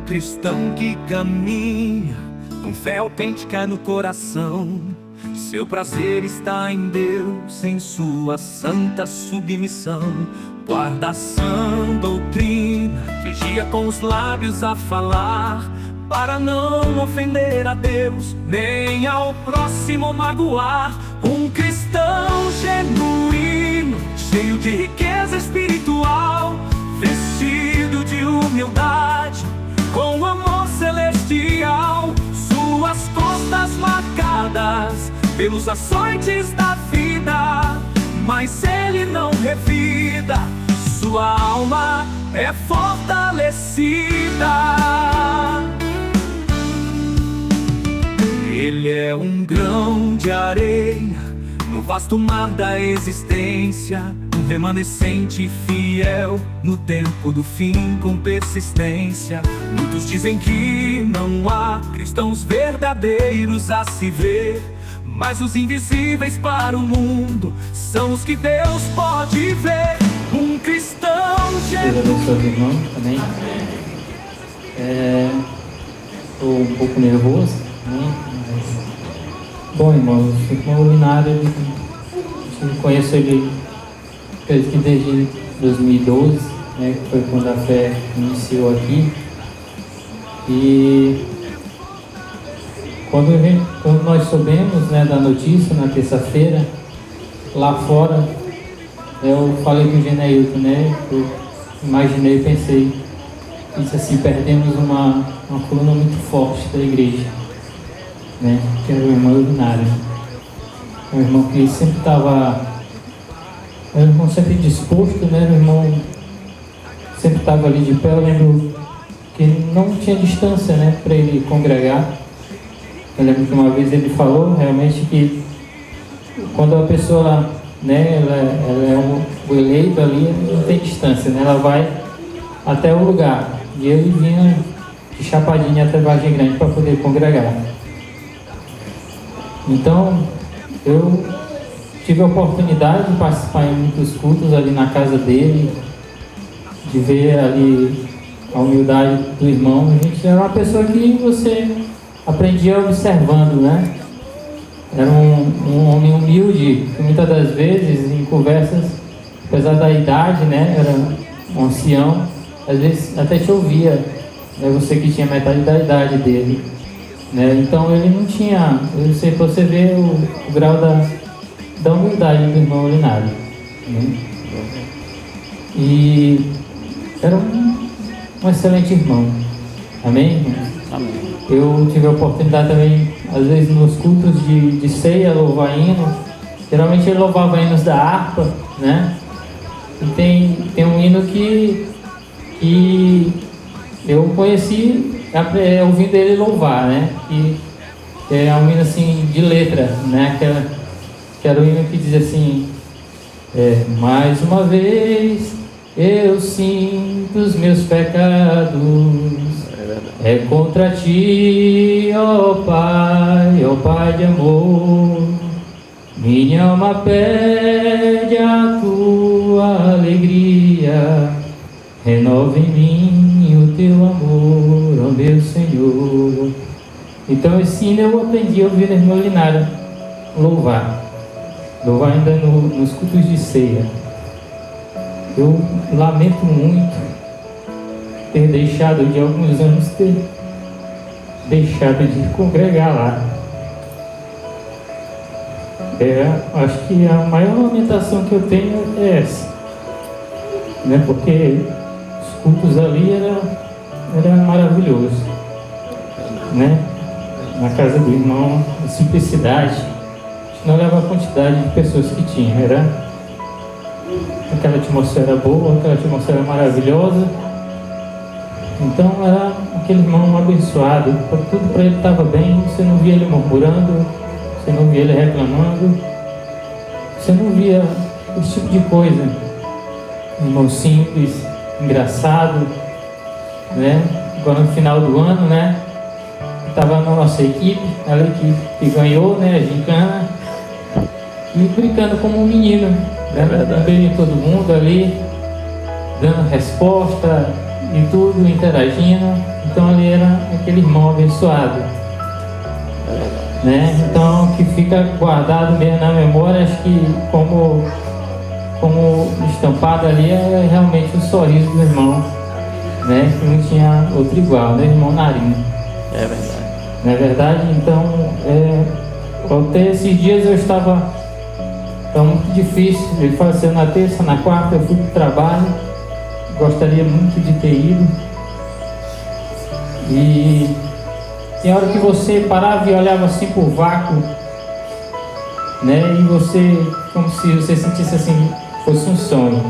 cristão que caminha com fé autêntica no coração. Seu prazer está em Deus, em sua santa submissão. Guarda a sã doutrina, vigia com os lábios a falar, para não ofender a Deus, nem ao próximo magoar. Um cristão genuíno, cheio de riqueza espiritual, vestido de humildade, com amor celestial. Suas costas marcadas pelos açoites da vida, mas ele não revida, sua alma é fortalecida. Ele é um grão de areia no vasto mar da existência, um remanescente fiel no tempo do fim com persistência. Muitos dizem que não há cristãos verdadeiros a se ver, mas os invisíveis para o mundo são os que Deus pode ver. Um cristão genuíno. Deus abençoe os irmãos também. Estou um pouco nervoso, né? Bom, irmãos, o irmão Linário, eu conheço ele desde 2012, né, que foi quando a fé iniciou aqui. E quando nós soubemos, né, da notícia na terça-feira, lá fora, eu falei com o Geneilton, né? Eu imaginei, pensei, disse assim: perdemos uma coluna muito forte da igreja, né? Que era o irmão Eunário, um irmão que sempre estava, era um irmão sempre disposto, né? Era um irmão sempre estava ali de pé. Eu lembro que não tinha distância, né, para ele congregar. Eu lembro que uma vez ele falou realmente que quando a pessoa, né, ela é o eleito ali, não tem distância, né? Ela vai até o lugar, e ele vinha de Chapadinha até Vargem Grande para poder congregar. Então eu tive a oportunidade de participar em muitos cultos ali na casa dele, de ver ali a humildade do irmão. A gente era uma pessoa que você aprendia observando, né? Era um homem humilde, que muitas das vezes em conversas, apesar da idade, né, era um ancião, às vezes até te ouvia, né, você que tinha metade da idade dele, né? Então ele não tinha, você vê o grau da humildade do irmão Linário, né? E era um excelente irmão. Amém? Amém. Eu tive a oportunidade também, às vezes nos cultos de ceia, louvar hino. Geralmente ele louvava hinos da harpa, né? E tem um hino que eu conheci ouvindo ele louvar, né? E é um hino assim de letra, né? Que era o hino que dizia assim: mais uma vez eu sinto os meus pecados, é contra ti, ó Pai de amor. Minha alma pede a tua alegria, renova em mim o teu amor, ó meu Senhor. Então esse hino eu aprendi a ouvir no irmão Linário louvar ainda nos cultos de ceia. Eu lamento muito ter deixado de alguns anos ter deixado de congregar lá. Acho que a maior lamentação que eu tenho é essa, né? Porque os cultos ali era maravilhoso, né? Na casa do irmão, a simplicidade, a gente não olhava a quantidade de pessoas que tinha, era aquela atmosfera boa, aquela atmosfera maravilhosa. Então era aquele irmão abençoado, tudo para ele estava bem. Você não via ele murmurando, você não via ele reclamando, você não via esse tipo de coisa. Um irmão simples, engraçado, né? Agora no final do ano, né, estava na nossa equipe, a equipe que ganhou, né, a gincana, e brincando como um menino, né? Também todo mundo ali dando resposta, e tudo, interagindo. Então ali era aquele irmão abençoado, né? Então que fica guardado mesmo na memória, acho que como estampado ali é realmente o sorriso do irmão, né? Que não tinha outro igual, né? Irmão Narinho. É verdade. Não é verdade? Então, até esses dias eu estava muito difícil. Ele faleceu na terça, na quarta eu fui para o trabalho. Gostaria muito de ter ido. E tem hora que você parava e olhava assim por vácuo, né? E você, como se você sentisse assim, fosse um sonho.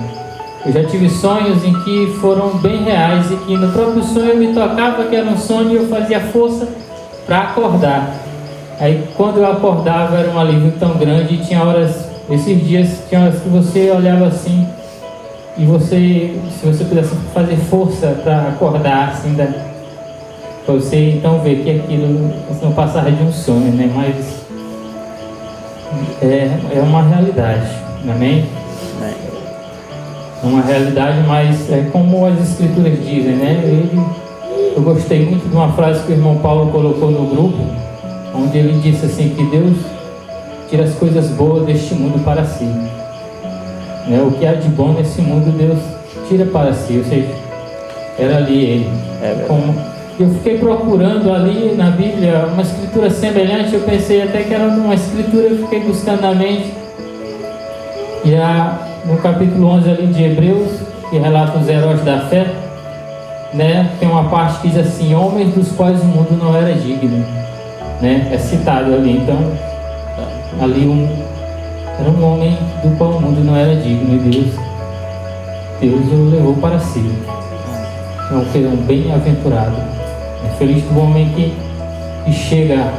Eu já tive sonhos em que foram bem reais e que no próprio sonho eu me tocava que era um sonho e eu fazia força para acordar. Aí quando eu acordava era um alívio tão grande e tinha horas, esses dias, tinha horas que você olhava assim e você, se você pudesse fazer força para acordar assim, para você então ver que aquilo não passava de um sonho, né? Mas é uma realidade, amém? É uma realidade, mas é como as escrituras dizem, né? Eu gostei muito de uma frase que o irmão Paulo colocou no grupo, onde ele disse assim, que Deus tira as coisas boas deste mundo para si, né? O que há de bom nesse mundo Deus tira para si, ou seja, era ali ele. Eu fiquei procurando ali na Bíblia uma escritura semelhante, eu pensei até que era uma escritura, eu fiquei buscando na mente, e no capítulo 11 ali de Hebreus, que relata os heróis da fé, né, tem uma parte que diz assim, homens dos quais o mundo não era digno, né, é citado ali. Então ali era um homem do qual o mundo não era digno e Deus o levou para si. Então foi um bem-aventurado, é feliz do homem que chega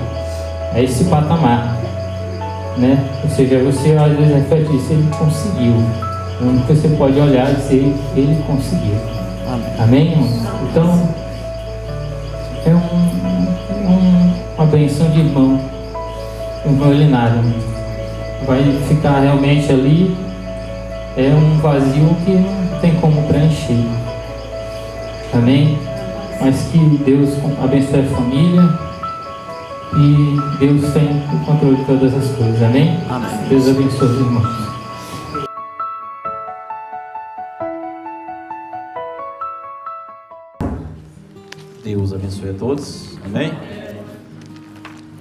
a esse patamar, né? Ou seja, você às vezes reflete isso, ele conseguiu. Então você pode olhar e dizer, ele conseguiu. Amém? Então é uma benção de irmão Elinário. Vai ficar realmente ali, é um vazio que não tem como preencher. Amém? Mas que Deus abençoe a família e Deus tem o controle de todas as coisas. Amém? Amém. Deus abençoe os irmãos. Deus abençoe a todos. Amém?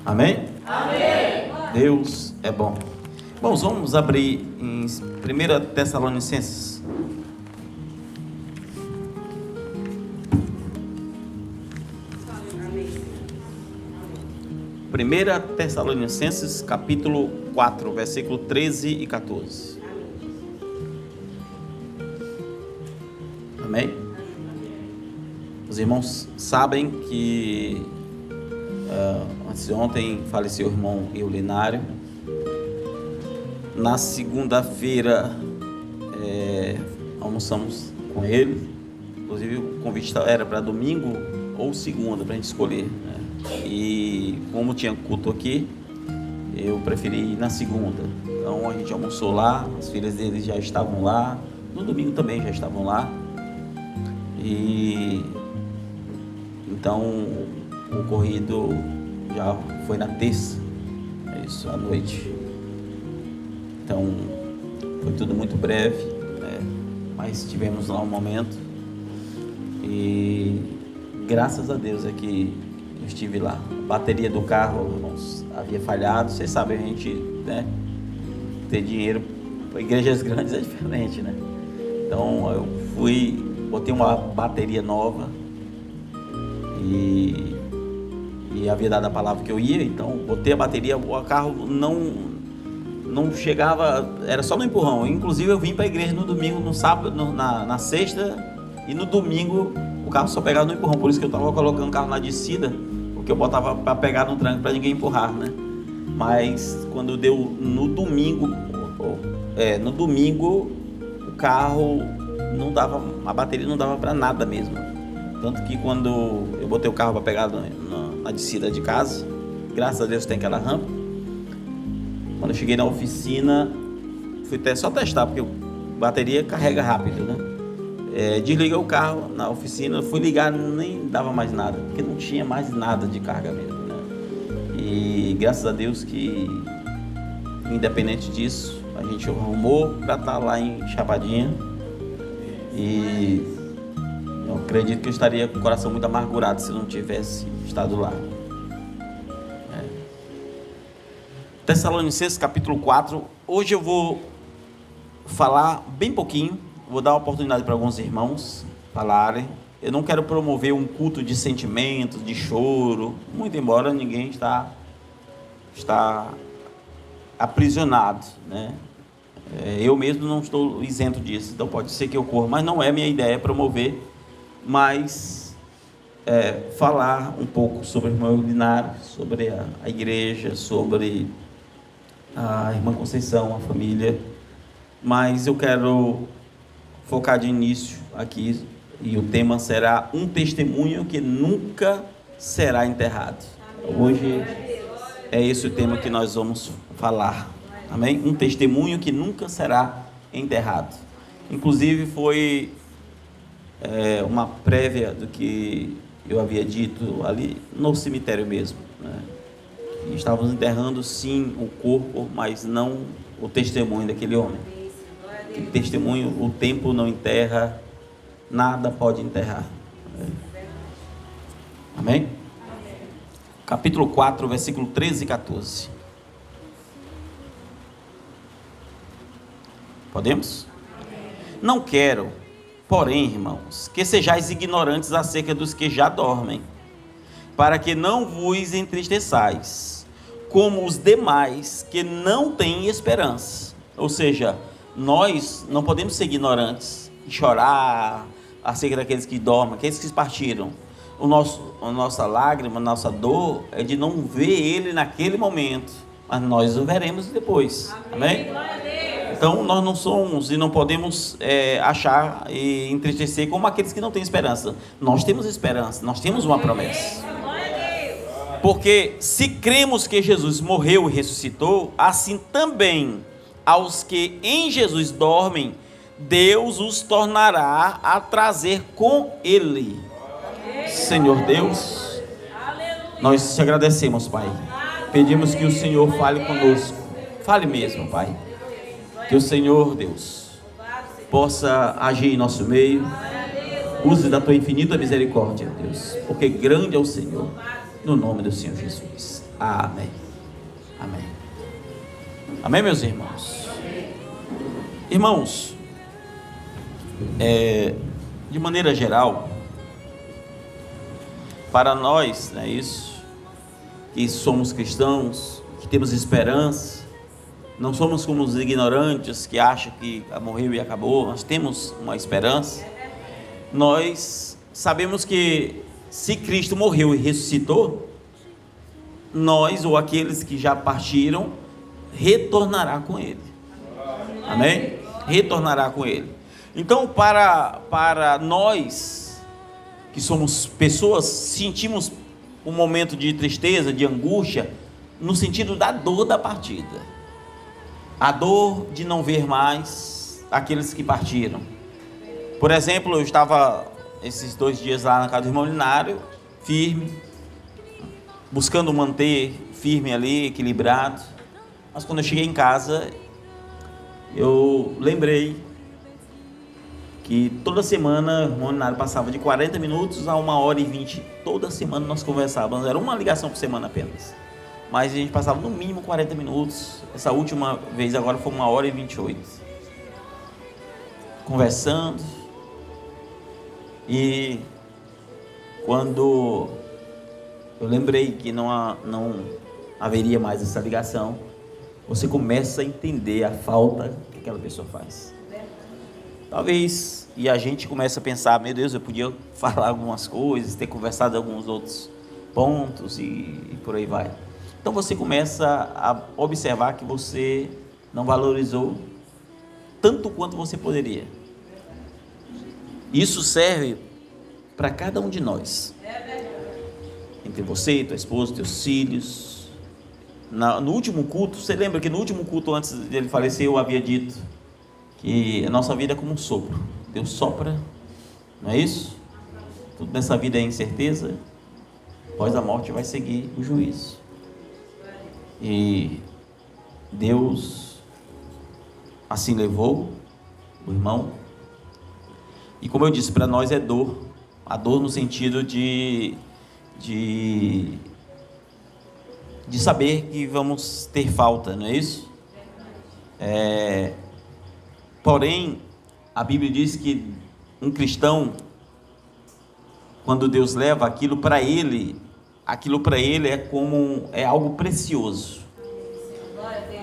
Amém? Amém. Deus é bom. Irmãos, vamos abrir em 1 Tessalonicenses. Primeira Tessalonicenses, capítulo 4, versículo 13 e 14. Amém? Os irmãos sabem que antes de ontem faleceu o irmão Eulinário. Na segunda-feira almoçamos com ele. Inclusive o convite era para domingo ou segunda, para a gente escolher, né? E como tinha culto aqui, eu preferi ir na segunda. Então a gente almoçou lá, as filhas dele já estavam lá, no domingo também já estavam lá. E então o ocorrido já foi na terça, à noite. Então foi tudo muito breve, né? Mas tivemos lá um momento e graças a Deus é que eu estive lá. A bateria do carro, irmãos, havia falhado. Vocês sabem, a gente, né, ter dinheiro para igrejas grandes é diferente, né? Então eu fui, botei uma bateria nova e havia dado a palavra que eu ia, então botei a bateria, o carro não chegava, era só no empurrão. Inclusive eu vim para a igreja no domingo, no sábado, na sexta, e no domingo o carro só pegava no empurrão. Por isso que eu estava colocando o carro na descida, porque eu botava para pegar no tranco para ninguém empurrar, né? Mas quando deu no domingo o carro não dava, a bateria não dava para nada mesmo. Tanto que quando eu botei o carro para pegar na descida de casa, graças a Deus tem aquela rampa. Quando eu cheguei na oficina, fui só testar, porque a bateria carrega rápido, né? Desliguei o carro na oficina, fui ligar, nem dava mais nada, porque não tinha mais nada de carga mesmo, né? E graças a Deus que, independente disso, a gente arrumou para estar lá em Chapadinha. E eu acredito que eu estaria com o coração muito amargurado se não tivesse estado lá. Tessalonicenses capítulo 4. Hoje eu vou falar bem pouquinho, vou dar uma oportunidade para alguns irmãos falarem. Eu não quero promover um culto de sentimentos, de choro, muito embora ninguém está aprisionado, né? Eu mesmo não estou isento disso, então pode ser que ocorra, mas não é minha ideia promover, mas falar um pouco sobre o irmão Eurinário, sobre a igreja, sobre a irmã Conceição, a família, mas eu quero focar de início aqui, e o tema será um testemunho que nunca será enterrado. Hoje é esse o tema que nós vamos falar, amém? Um testemunho que nunca será enterrado. Inclusive foi uma prévia do que eu havia dito ali no cemitério mesmo, né? Estávamos enterrando sim o corpo, mas não o testemunho daquele homem. Que testemunho o tempo não enterra, nada pode enterrar. Amém? Capítulo 4, versículo 13 e 14. Podemos? Não quero, porém, irmãos, que sejais ignorantes acerca dos que já dormem, para que não vos entristeçais, como os demais que não têm esperança. Ou seja, nós não podemos ser ignorantes e chorar acerca daqueles que dormem, aqueles que partiram. A nossa lágrima, a nossa dor é de não ver ele naquele momento, mas nós o veremos depois. Amém? Então nós não somos e não podemos achar e entristecer como aqueles que não têm esperança. Nós temos esperança, nós temos uma promessa. Porque se cremos que Jesus morreu e ressuscitou, assim também aos que em Jesus dormem, Deus os tornará a trazer com Ele. Senhor Deus, nós te agradecemos, Pai. Pedimos que o Senhor fale conosco. Fale mesmo, Pai. Que o Senhor, Deus, possa agir em nosso meio. Use da tua infinita misericórdia, Deus, porque grande é o Senhor. No nome do Senhor Jesus. Amém. Amém. Amém, meus irmãos. Irmãos, de maneira geral, para nós, né, isso, que somos cristãos, que temos esperança, não somos como os ignorantes que acham que morreu e acabou, nós temos uma esperança. Nós sabemos que se Cristo morreu e ressuscitou, nós ou aqueles que já partiram, retornará com Ele. Amém? Retornará com Ele. Então, para nós que somos pessoas, sentimos um momento de tristeza, de angústia, no sentido da dor da partida. A dor de não ver mais aqueles que partiram. Por exemplo, eu estava esses 2 dias lá na casa do irmão Linário, firme, buscando manter firme ali, equilibrado. Mas quando eu cheguei em casa, eu lembrei que toda semana o irmão Linário passava de 40 minutos a 1h20. Toda semana nós conversávamos, era uma ligação por semana apenas. Mas a gente passava no mínimo 40 minutos. Essa última vez agora foi 1h28. Conversando. E quando eu lembrei que não haveria mais essa ligação, você começa a entender a falta que aquela pessoa faz. Talvez, e a gente começa a pensar, meu Deus, eu podia falar algumas coisas, ter conversado alguns outros pontos e por aí vai. Então você começa a observar que você não valorizou tanto quanto você poderia. Isso serve para cada um de nós. Entre você, tua esposa, teus filhos. No último culto, você lembra que no último culto antes dele falecer eu havia dito que a nossa vida é como um sopro. Deus sopra Não é isso? Tudo nessa vida é incerteza. Após a morte vai seguir o juízo. E Deus assim levou o irmão. E como eu disse, para nós é dor. A dor no sentido de saber que vamos ter falta, não é isso? Porém, a Bíblia diz que um cristão, quando Deus leva aquilo para ele é algo precioso.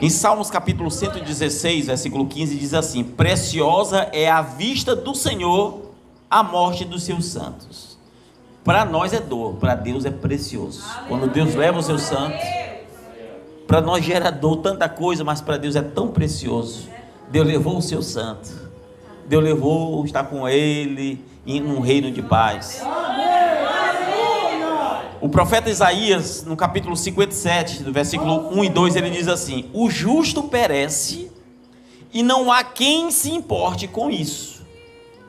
Em Salmos capítulo 116, versículo 15, diz assim: preciosa é a vista do Senhor a morte dos seus santos. Para nós é dor, para Deus é precioso. Quando Deus leva os seus santos, para nós gera dor tanta coisa, mas para Deus é tão precioso. Deus levou o seu santo, Deus levou estar com ele em um reino de paz. O profeta Isaías, no capítulo 57, do versículo 1 e 2, ele diz assim: o justo perece e não há quem se importe com isso.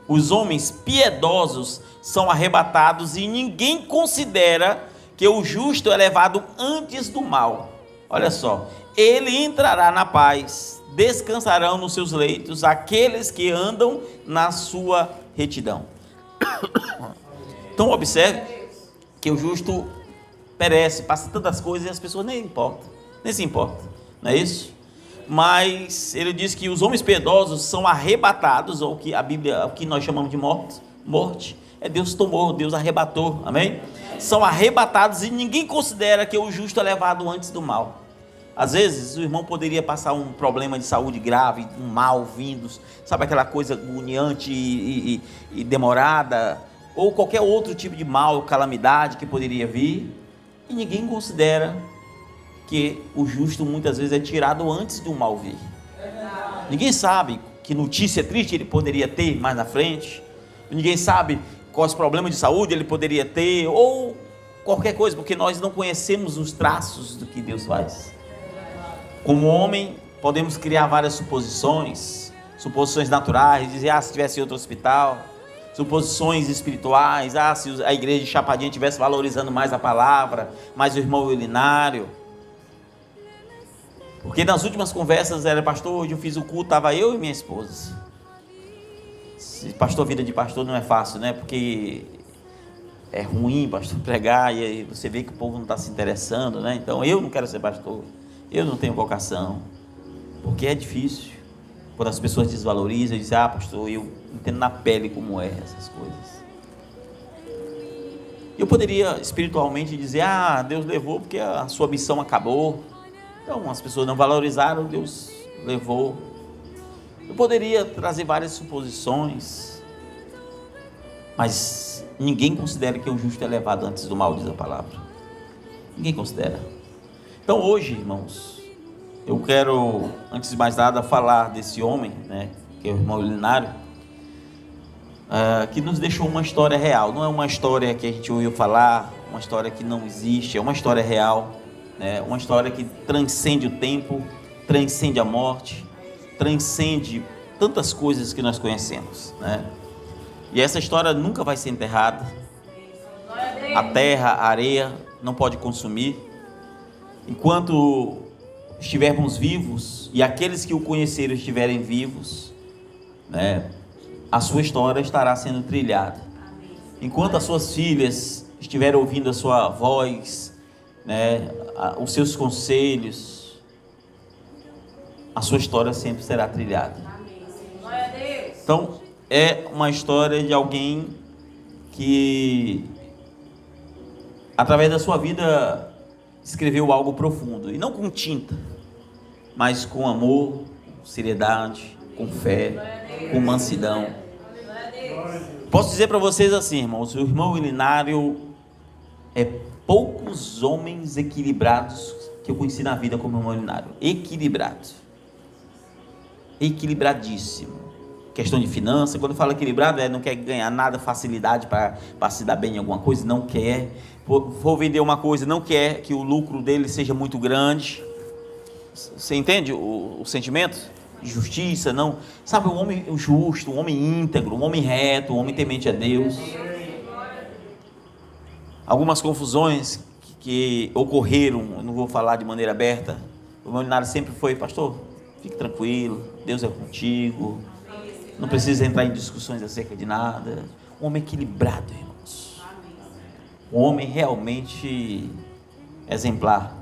Os homens piedosos são arrebatados e ninguém considera que o justo é levado antes do mal. Olha só, ele entrará na paz, descansarão nos seus leitos aqueles que andam na sua retidão. Então observe que o justo perece, passa tantas coisas e as pessoas nem se importam, não é isso? Mas ele diz que os homens piedosos são arrebatados, ou que a Bíblia, o que nós chamamos de morte, Deus tomou, Deus arrebatou, amém? São arrebatados e ninguém considera que o justo é levado antes do mal. Às vezes o irmão poderia passar um problema de saúde grave, um mal vindo, sabe, aquela coisa agoniante e demorada, ou qualquer outro tipo de mal, calamidade que poderia vir, e ninguém considera que o justo muitas vezes é tirado antes do mal vir. Ninguém sabe que notícia triste ele poderia ter mais na frente, ninguém sabe quais problemas de saúde ele poderia ter, ou qualquer coisa, porque nós não conhecemos os traços do que Deus faz. Como homem, podemos criar várias suposições naturais, dizer, se tivesse outro hospital, suposições espirituais, se a igreja de Chapadinha estivesse valorizando mais a palavra, mais o irmão Elinário. Porque nas últimas conversas era, pastor, hoje eu fiz o culto, estava eu e minha esposa. Pastor, vida de pastor não é fácil, né? Porque é ruim, pastor, pregar, e aí você vê que o povo não está se interessando, né? Então eu não quero ser pastor, eu não tenho vocação, porque é difícil. Quando as pessoas desvalorizam, dizem, pastor, eu entendo na pele como é essas coisas. Eu poderia espiritualmente dizer, Deus levou porque a sua missão acabou. Então as pessoas não valorizaram, Deus levou. Eu poderia trazer várias suposições, mas ninguém considera que o justo é levado antes do mal, diz a palavra. Ninguém considera. Então hoje, irmãos, eu quero, antes de mais nada, falar desse homem, né, que é o irmão Elinário, que nos deixou uma história real. Não é uma história que a gente ouviu falar, uma história que não existe, é uma história real, né, uma história que transcende o tempo, transcende a morte, transcende tantas coisas que nós conhecemos, né? E essa história nunca vai ser enterrada. A terra, a areia não pode consumir. Enquanto estivermos vivos e aqueles que o conheceram estiverem vivos, né, a sua história estará sendo trilhada. Enquanto as suas filhas estiverem ouvindo a sua voz, né, os seus conselhos, a sua história sempre será trilhada. Então, é uma história de alguém que, através da sua vida, escreveu algo profundo, e não com tinta, mas com amor, com seriedade, com fé, com mansidão. Posso dizer para vocês assim, irmãos, o irmão Elinário é poucos homens equilibrados que eu conheci na vida como irmão Elinário. Equilibradíssimo. Questão de finança, quando fala equilibrado, não quer ganhar nada, facilidade para se dar bem em alguma coisa, não quer. For vender uma coisa, não quer que o lucro dele seja muito grande. Você entende o sentimento? justiça, não. Sabe, um homem justo, um homem íntegro, um homem reto, um homem temente a Deus. Algumas confusões que ocorreram, eu não vou falar de maneira aberta. O irmão Linares sempre foi: pastor, fique tranquilo, Deus é contigo, não precisa entrar em discussões acerca de nada. Um homem equilibrado, irmãos. Um homem realmente exemplar.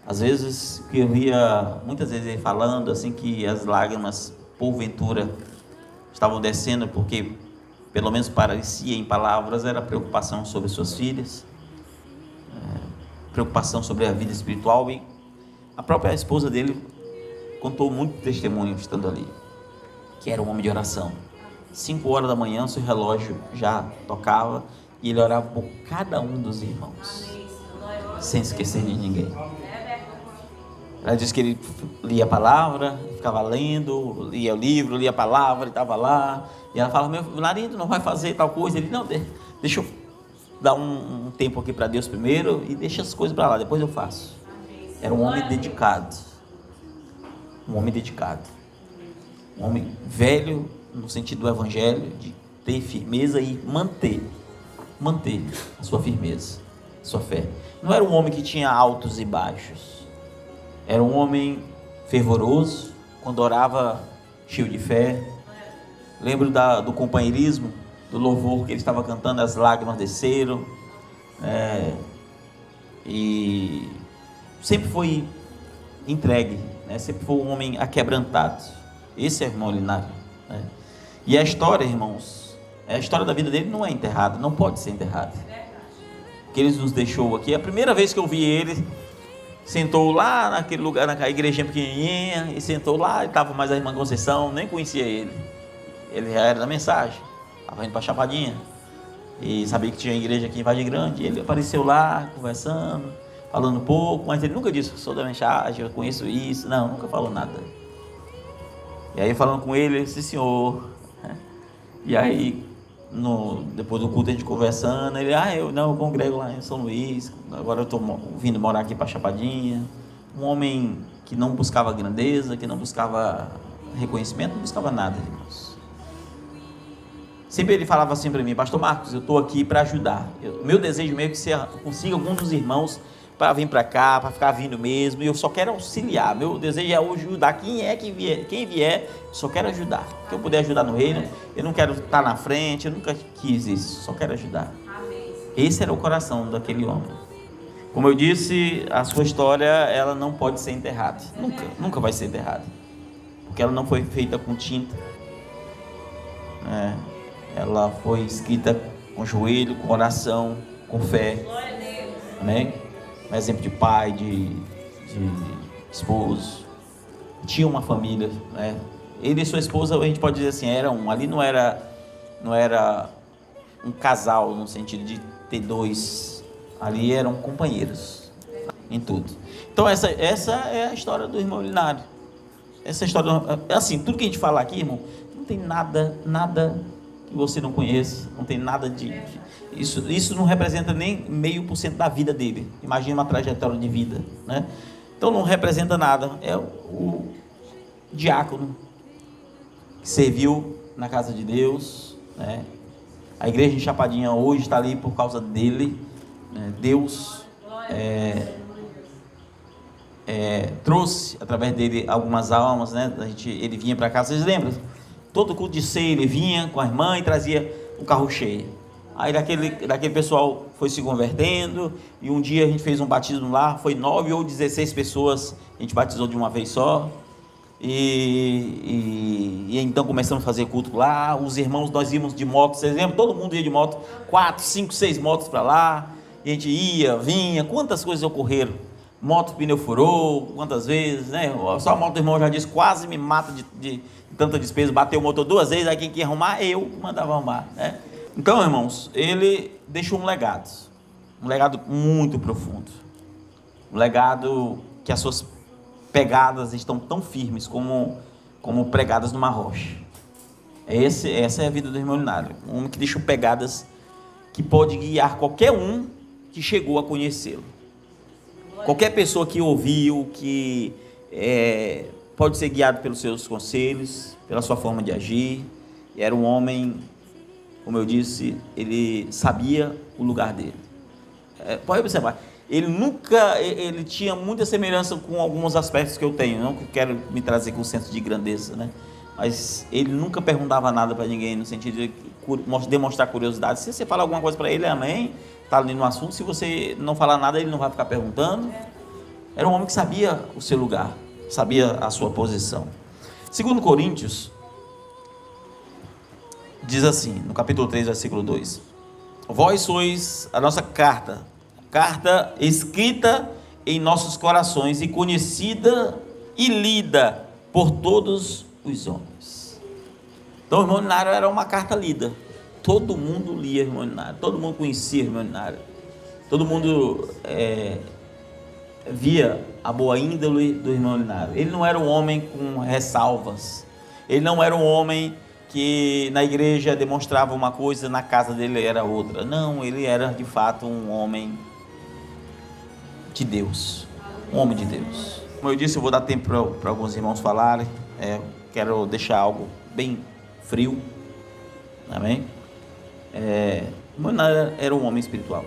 Às vezes, que eu via, muitas vezes ele falando assim, que as lágrimas, porventura, estavam descendo, porque, pelo menos parecia em palavras, era preocupação sobre suas filhas, preocupação sobre a vida espiritual. E a própria esposa dele contou muito testemunho estando ali, que era um homem de oração. 5 horas da manhã, seu relógio já tocava e ele orava por cada um dos irmãos, sem esquecer de ninguém. Ela disse que ele lia a palavra, ficava lendo, lia o livro, lia a palavra, ele estava lá. E ela fala: meu marido não vai fazer tal coisa. Ele: não, deixa eu dar um tempo aqui para Deus primeiro e deixa as coisas para lá, depois eu faço. Era um homem dedicado. Um homem dedicado. Um homem velho, no sentido do evangelho, de ter firmeza e manter a sua firmeza, a sua fé. Não era um homem que tinha altos e baixos. Era um homem fervoroso, quando orava cheio de fé. Lembro do companheirismo, do louvor que ele estava cantando, as lágrimas desceram. E sempre foi entregue, sempre foi um homem aquebrantado. Esse é o irmão Linares. E a história, irmãos, a história da vida dele não é enterrada, não pode ser enterrada. O que ele nos deixou aqui, a primeira vez que eu vi ele, sentou lá naquele lugar, naquela igrejinha pequenininha, e sentou lá, e estava mais a irmã Conceição, nem conhecia ele. Ele já era da mensagem, estava indo para Chapadinha, e sabia que tinha igreja aqui em Vargem Grande. Ele apareceu lá, conversando, falando um pouco, mas ele nunca disse: sou da mensagem, eu conheço isso. Não, nunca falou nada. E aí, falando com ele, disse: senhor. E aí, depois do culto, a gente conversando, ele: eu congrego lá em São Luís, agora eu estou vindo morar aqui para Chapadinha. Um homem que não buscava grandeza, que não buscava reconhecimento, não buscava nada, irmãos. Sempre ele falava assim para mim: pastor Marcos, eu estou aqui para ajudar. Meu desejo mesmo é que você consiga algum dos irmãos para vir para cá, para ficar vindo mesmo, e eu só quero auxiliar. Meu desejo é ajudar quem vier, só quero ajudar. Que eu puder ajudar no reino, eu não quero estar na frente, eu nunca quis isso, só quero ajudar. Esse era o coração daquele homem. Como eu disse, a sua história, ela não pode ser enterrada, nunca vai ser enterrada, porque ela não foi feita com tinta, ela foi escrita com joelho, com oração, com fé. Amém? Um exemplo de pai, de esposo. Tinha uma família, Ele e sua esposa, a gente pode dizer assim, ali não era um casal no sentido de ter dois, ali eram companheiros em tudo. Então essa é a história do irmão Linares. Essa história, assim, tudo que a gente fala aqui, irmão, não tem nada que você não conheça, não tem nada isso não representa nem 0,5% da vida dele. Imagina uma trajetória de vida, Então não representa nada. É o diácono que serviu na casa de Deus, A igreja de Chapadinha hoje está ali por causa dele, Deus trouxe através dele algumas almas, ele vinha para cá, vocês lembram? Todo culto de ceia ele vinha com a irmã e trazia o carro cheio. Aí daquele pessoal foi se convertendo, e um dia a gente fez um batismo lá, foi 9 ou 16 pessoas, a gente batizou de uma vez só, e então começamos a fazer culto lá. Os irmãos, nós íamos de moto, vocês lembram? Todo mundo ia de moto, 4, 5, 6 motos para lá, e a gente ia, vinha, quantas coisas ocorreram. Moto, pneu furou, quantas vezes, Só a moto do irmão já disse, quase me mata de tanta despesa, bateu o motor 2 vezes, aí quem quer arrumar, eu mandava arrumar, Então, irmãos, ele deixou um legado muito profundo, um legado que as suas pegadas estão tão firmes como pregadas numa rocha. Essa é a vida do irmão Linares, um homem que deixou pegadas que pode guiar qualquer um que chegou a conhecê-lo. Qualquer pessoa que ouviu, que pode ser guiado pelos seus conselhos, pela sua forma de agir. Era um homem, como eu disse, ele sabia o lugar dele. Pode observar, ele tinha muita semelhança com alguns aspectos que eu tenho, não que eu quero me trazer com senso de grandeza, né? Mas ele nunca perguntava nada para ninguém, no sentido de demonstrar curiosidade. Se você falar alguma coisa para ele, amém, está ali no assunto. Se você não falar nada, ele não vai ficar perguntando. Era um homem que sabia o seu lugar, sabia a sua posição. Segundo Coríntios, diz assim, no capítulo 3, versículo 2: vós sois a nossa carta escrita em nossos corações e conhecida e lida por todos os homens. Então o irmão Linaro era uma carta lida. Todo mundo lia o irmão Linaro, todo mundo conhecia o irmão Linaro, todo mundo via a boa índole do irmão Linaro. Ele não era um homem com ressalvas, ele não era um homem que na igreja demonstrava uma coisa, na casa dele era outra. Não, ele era de fato um homem de Deus, um homem de Deus. Como eu disse, eu vou dar tempo para alguns irmãos falarem. Quero deixar algo bem frio, amém? Manuel era um homem espiritual,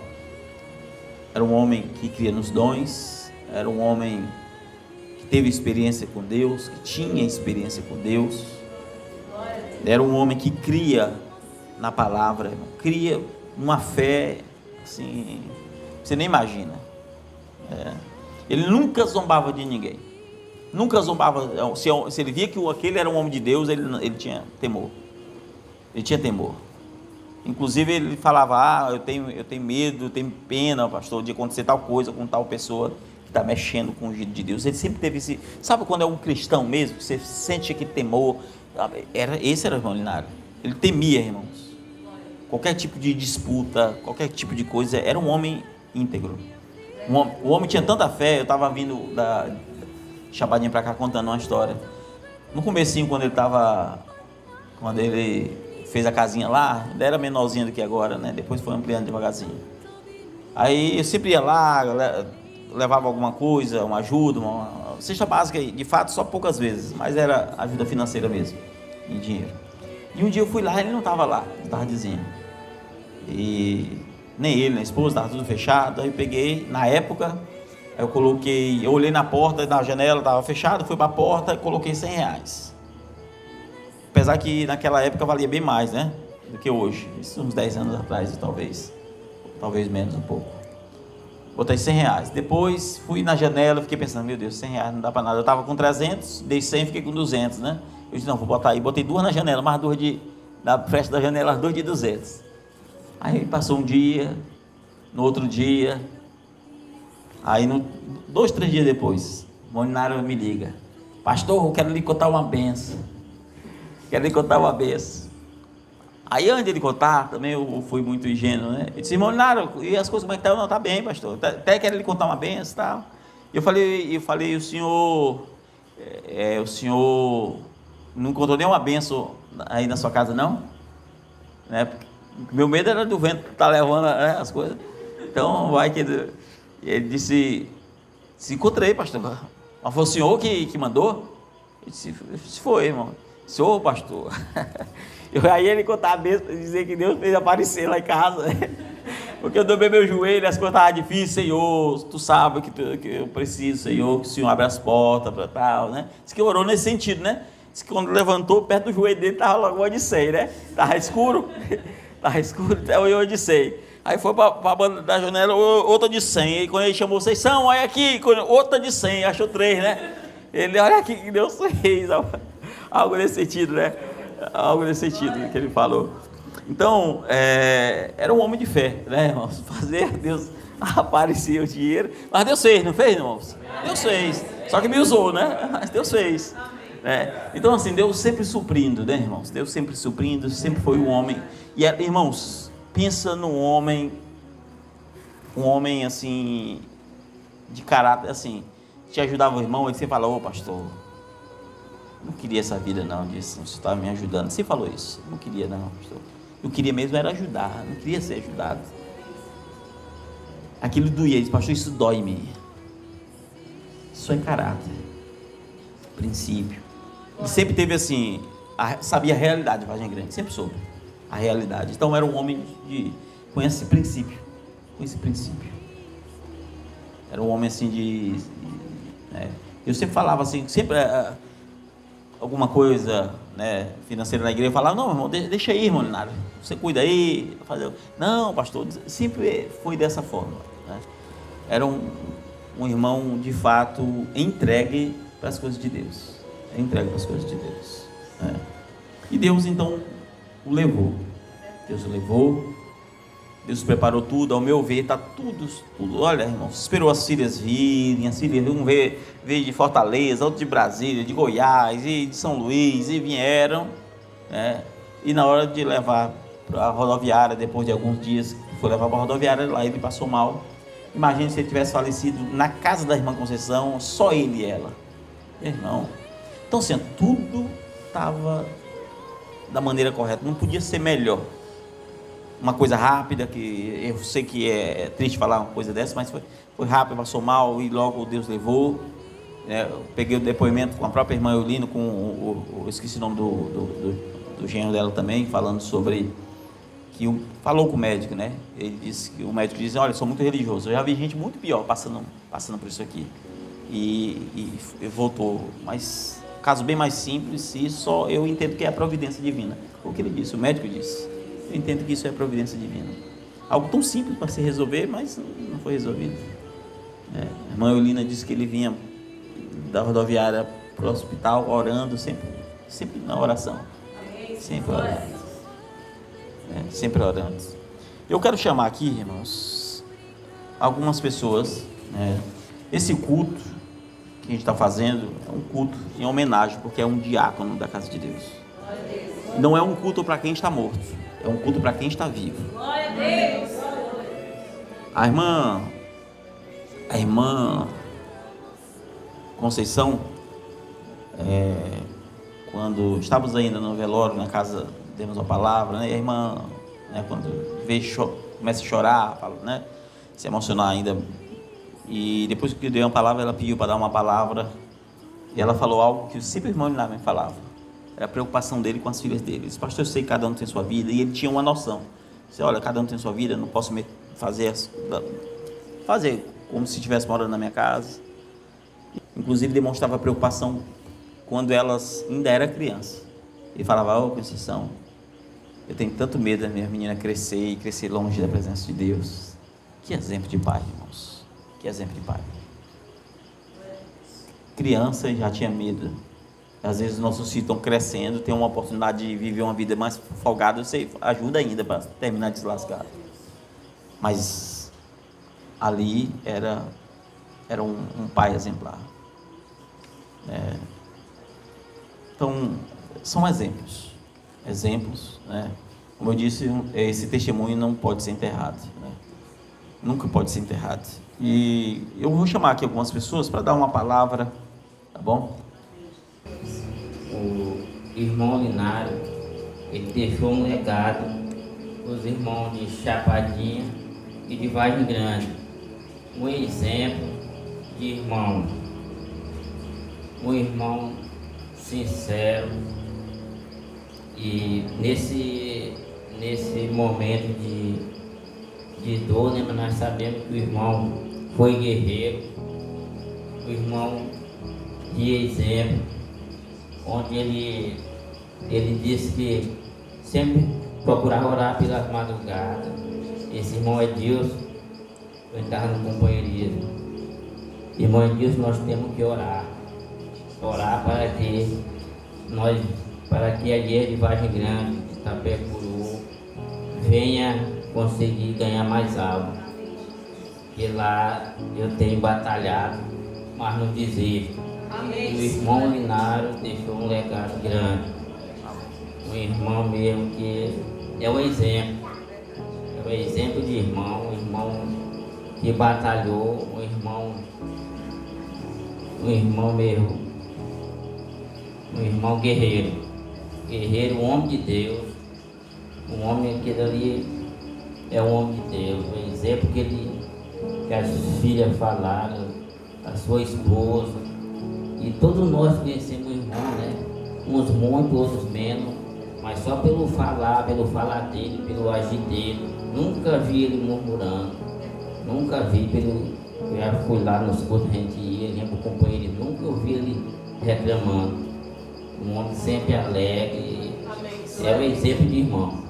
era um homem que cria nos dons, era um homem que teve experiência com Deus, que tinha experiência com Deus. Era um homem que cria na palavra, irmão, cria uma fé assim, você nem imagina. Ele nunca zombava de ninguém, nunca zombava. Se ele via que aquele era um homem de Deus, ele tinha temor, inclusive ele falava: eu tenho medo, eu tenho pena, pastor, de acontecer tal coisa com tal pessoa que está mexendo com o jeito de Deus. Ele sempre teve esse, sabe quando é um cristão mesmo, você sente aquele temor. Esse era o irmão Linaro. Ele temia, irmãos, qualquer tipo de disputa, qualquer tipo de coisa. Era um homem íntegro. O homem tinha tanta fé. Eu estava vindo da Chapadinha para cá contando uma história. No comecinho, quando ele fez a casinha lá, ele era menorzinho do que agora, né? Depois foi ampliando devagarzinho. Aí eu sempre ia lá, levava alguma coisa, uma ajuda, uma cesta básica, de fato só poucas vezes, mas era ajuda financeira mesmo, em dinheiro. E um dia eu fui lá, ele não estava lá, tardezinha, e nem ele, nem a esposa, estava tudo fechado. Aí eu peguei, na época, eu olhei na porta, na janela estava fechada, fui para a porta e coloquei R$100, apesar que naquela época valia bem mais, né, do que hoje, isso uns 10 anos atrás, talvez menos um pouco. Botei R$100. Depois fui na janela, fiquei pensando: meu Deus, R$100 não dá para nada. Eu estava com 300, dei 100, fiquei com 200, né? Eu disse: não, vou botar aí. Botei 2 na janela, mais 2 na frente da janela, as 2 de 200. Aí passou um dia, no outro dia, aí 2, 3 dias depois, o Molinaro me liga: pastor, eu quero lhe contar uma benção. Aí antes de ele contar, também eu fui muito ingênuo, né? Ele disse: irmão Linaro, e as coisas como é que estão? Não, tá bem, pastor. Até quero lhe contar uma benção e tal. Eu falei: o senhor não contou nenhuma benção aí na sua casa, não? Né? Meu medo era do vento estar levando, né, as coisas. Então, vai que... Ele disse: se encontrei, pastor. Mas foi o senhor que mandou? Eu disse: foi, irmão. Senhor, pastor. Aí ele contava a bênção, dizer que Deus fez aparecer lá em casa, porque eu dobrei meu joelho, as coisas estavam difíceis. Senhor, tu sabe que eu preciso, Senhor, que o Senhor abra as portas para tal, né? Diz que orou nesse sentido, né? Diz que quando levantou, perto do joelho dele estava logo uma Odisseia, né? Estava escuro, até o Odisseia. Aí foi para a banda da janela, outra de 100. Aí quando ele chamou: vocês são, olha aqui, outra de 100, achou 3, né? Ele: olha aqui que Deus fez, algo nesse sentido, né? Algo nesse sentido que ele falou. Então, era um homem de fé, né, irmãos? Fazer Deus aparecer o dinheiro. Mas Deus fez, não fez, irmãos? Deus fez. Só que me usou, né? Mas Deus fez. Então, assim, Deus sempre suprindo, né, irmãos? Deus sempre suprindo, sempre foi um homem. E, irmãos, pensa num homem, assim, de caráter, assim, te ajudava o irmão, ele sempre falava: ô pastor, não queria essa vida não, disse, você estava me ajudando. Você falou isso: não queria não, pastor. Eu queria mesmo era ajudar, não queria ser ajudado. Aquilo doía, ele disse: pastor, isso dói em mim. Isso é caráter. princípio. Ele sempre teve assim, sabia a realidade de Vargem Grande, sempre soube a realidade. Então era um homem com esse princípio, Era um homem assim eu sempre falava assim, sempre alguma coisa, né, financeira na igreja, eu falava, não, irmão, deixa aí, irmão Linário, você cuida aí. Não, pastor, sempre foi dessa forma, né? Era um irmão, de fato, entregue para as coisas de Deus. Né? E Deus, então, o levou. Deus preparou tudo, ao meu ver, está tudo. Olha, irmão, esperou as filhas virem, um veio de Fortaleza, outro de Brasília, de Goiás, e de São Luís, e vieram, né? E na hora de levar para a rodoviária, depois de alguns dias, foi levar para a rodoviária, lá ele passou mal. Imagine se ele tivesse falecido na casa da irmã Conceição, só ele e ela. Irmão. Então, assim, tudo estava da maneira correta, não podia ser melhor. Uma coisa rápida, que eu sei que é triste falar uma coisa dessa, mas foi rápido, passou mal e logo Deus levou. Eu peguei o depoimento com a própria irmã Eulino, eu esqueci o nome do genro dela também, falando sobre que falou com o médico, né? Ele disse que o médico disse, olha, eu sou muito religioso, eu já vi gente muito pior passando por isso aqui, e voltou, mas caso bem mais simples, e só eu entendo que é a providência divina. O que ele disse, o médico disse, eu entendo que isso é a providência divina, algo tão simples para se resolver, mas não foi resolvido. A irmã Eulina disse que ele vinha da rodoviária para o hospital orando, sempre na oração, sempre orando. Eu quero chamar aqui, irmãos, algumas pessoas, esse culto que a gente está fazendo é um culto em homenagem, porque é um diácono da casa de Deus. Não é um culto para quem está morto, é um culto para quem está vivo. A irmã Conceição, quando estávamos ainda no velório, na casa, demos uma palavra, né? E a irmã, quando começa a chorar, fala, né? Se emocionar ainda. E depois que deu uma palavra, ela pediu para dar uma palavra. E ela falou algo que sempre o irmão Linário me falava. Era a preocupação dele com as filhas dele. Ele disse, pastor, eu sei que cada um tem sua vida. E ele tinha uma noção. Disse, olha, cada um tem sua vida, eu não posso fazer como se estivesse morando na minha casa. Inclusive demonstrava preocupação quando elas ainda eram crianças. Ele falava, Conceição, eu tenho tanto medo da minha menina crescer longe da presença de Deus. Que exemplo de pai, irmãos. Que exemplo de pai. Criança já tinha medo. Às vezes os nossos filhos estão crescendo, tem uma oportunidade de viver uma vida mais folgada, você ajuda ainda para terminar deslascado. Mas ali era um pai exemplar. Então, são exemplos, né? Como eu disse, esse testemunho não pode ser enterrado, né? Nunca pode ser enterrado. E eu vou chamar aqui algumas pessoas para dar uma palavra, tá bom? O irmão Linário, ele deixou um legado para os irmãos de Chapadinha e de Vargem Grande, um exemplo de irmão, um irmão sincero. E nesse momento de dor, né, nós sabemos que o irmão foi guerreiro, o irmão de exemplo, onde ele disse que sempre procurava orar pelas madrugadas. Esse irmão Edilson, eu estava no companheirismo. Irmão Edilson, nós temos que orar para que a igreja de Vargem Grande, de Itapecuru, venha conseguir ganhar mais algo. E lá eu tenho batalhado, mas não desisto. Amém. O irmão Linário deixou um legado grande. Um irmão mesmo que é um exemplo. É um exemplo de irmão, um irmão que batalhou, um irmão mesmo, um irmão guerreiro, um homem de Deus, um homem que ali é um homem de Deus, um exemplo que as filhas falaram, a sua esposa, E todos nós conhecemos o irmão, né? Uns muito, outros menos, mas só pelo falar dele, pelo agir dele. Nunca vi ele murmurando, nunca vi eu já fui lá nos cursos, a gente ia pro companheiro, nunca ouvi ele reclamando. Um homem sempre alegre, é o exemplo de irmão.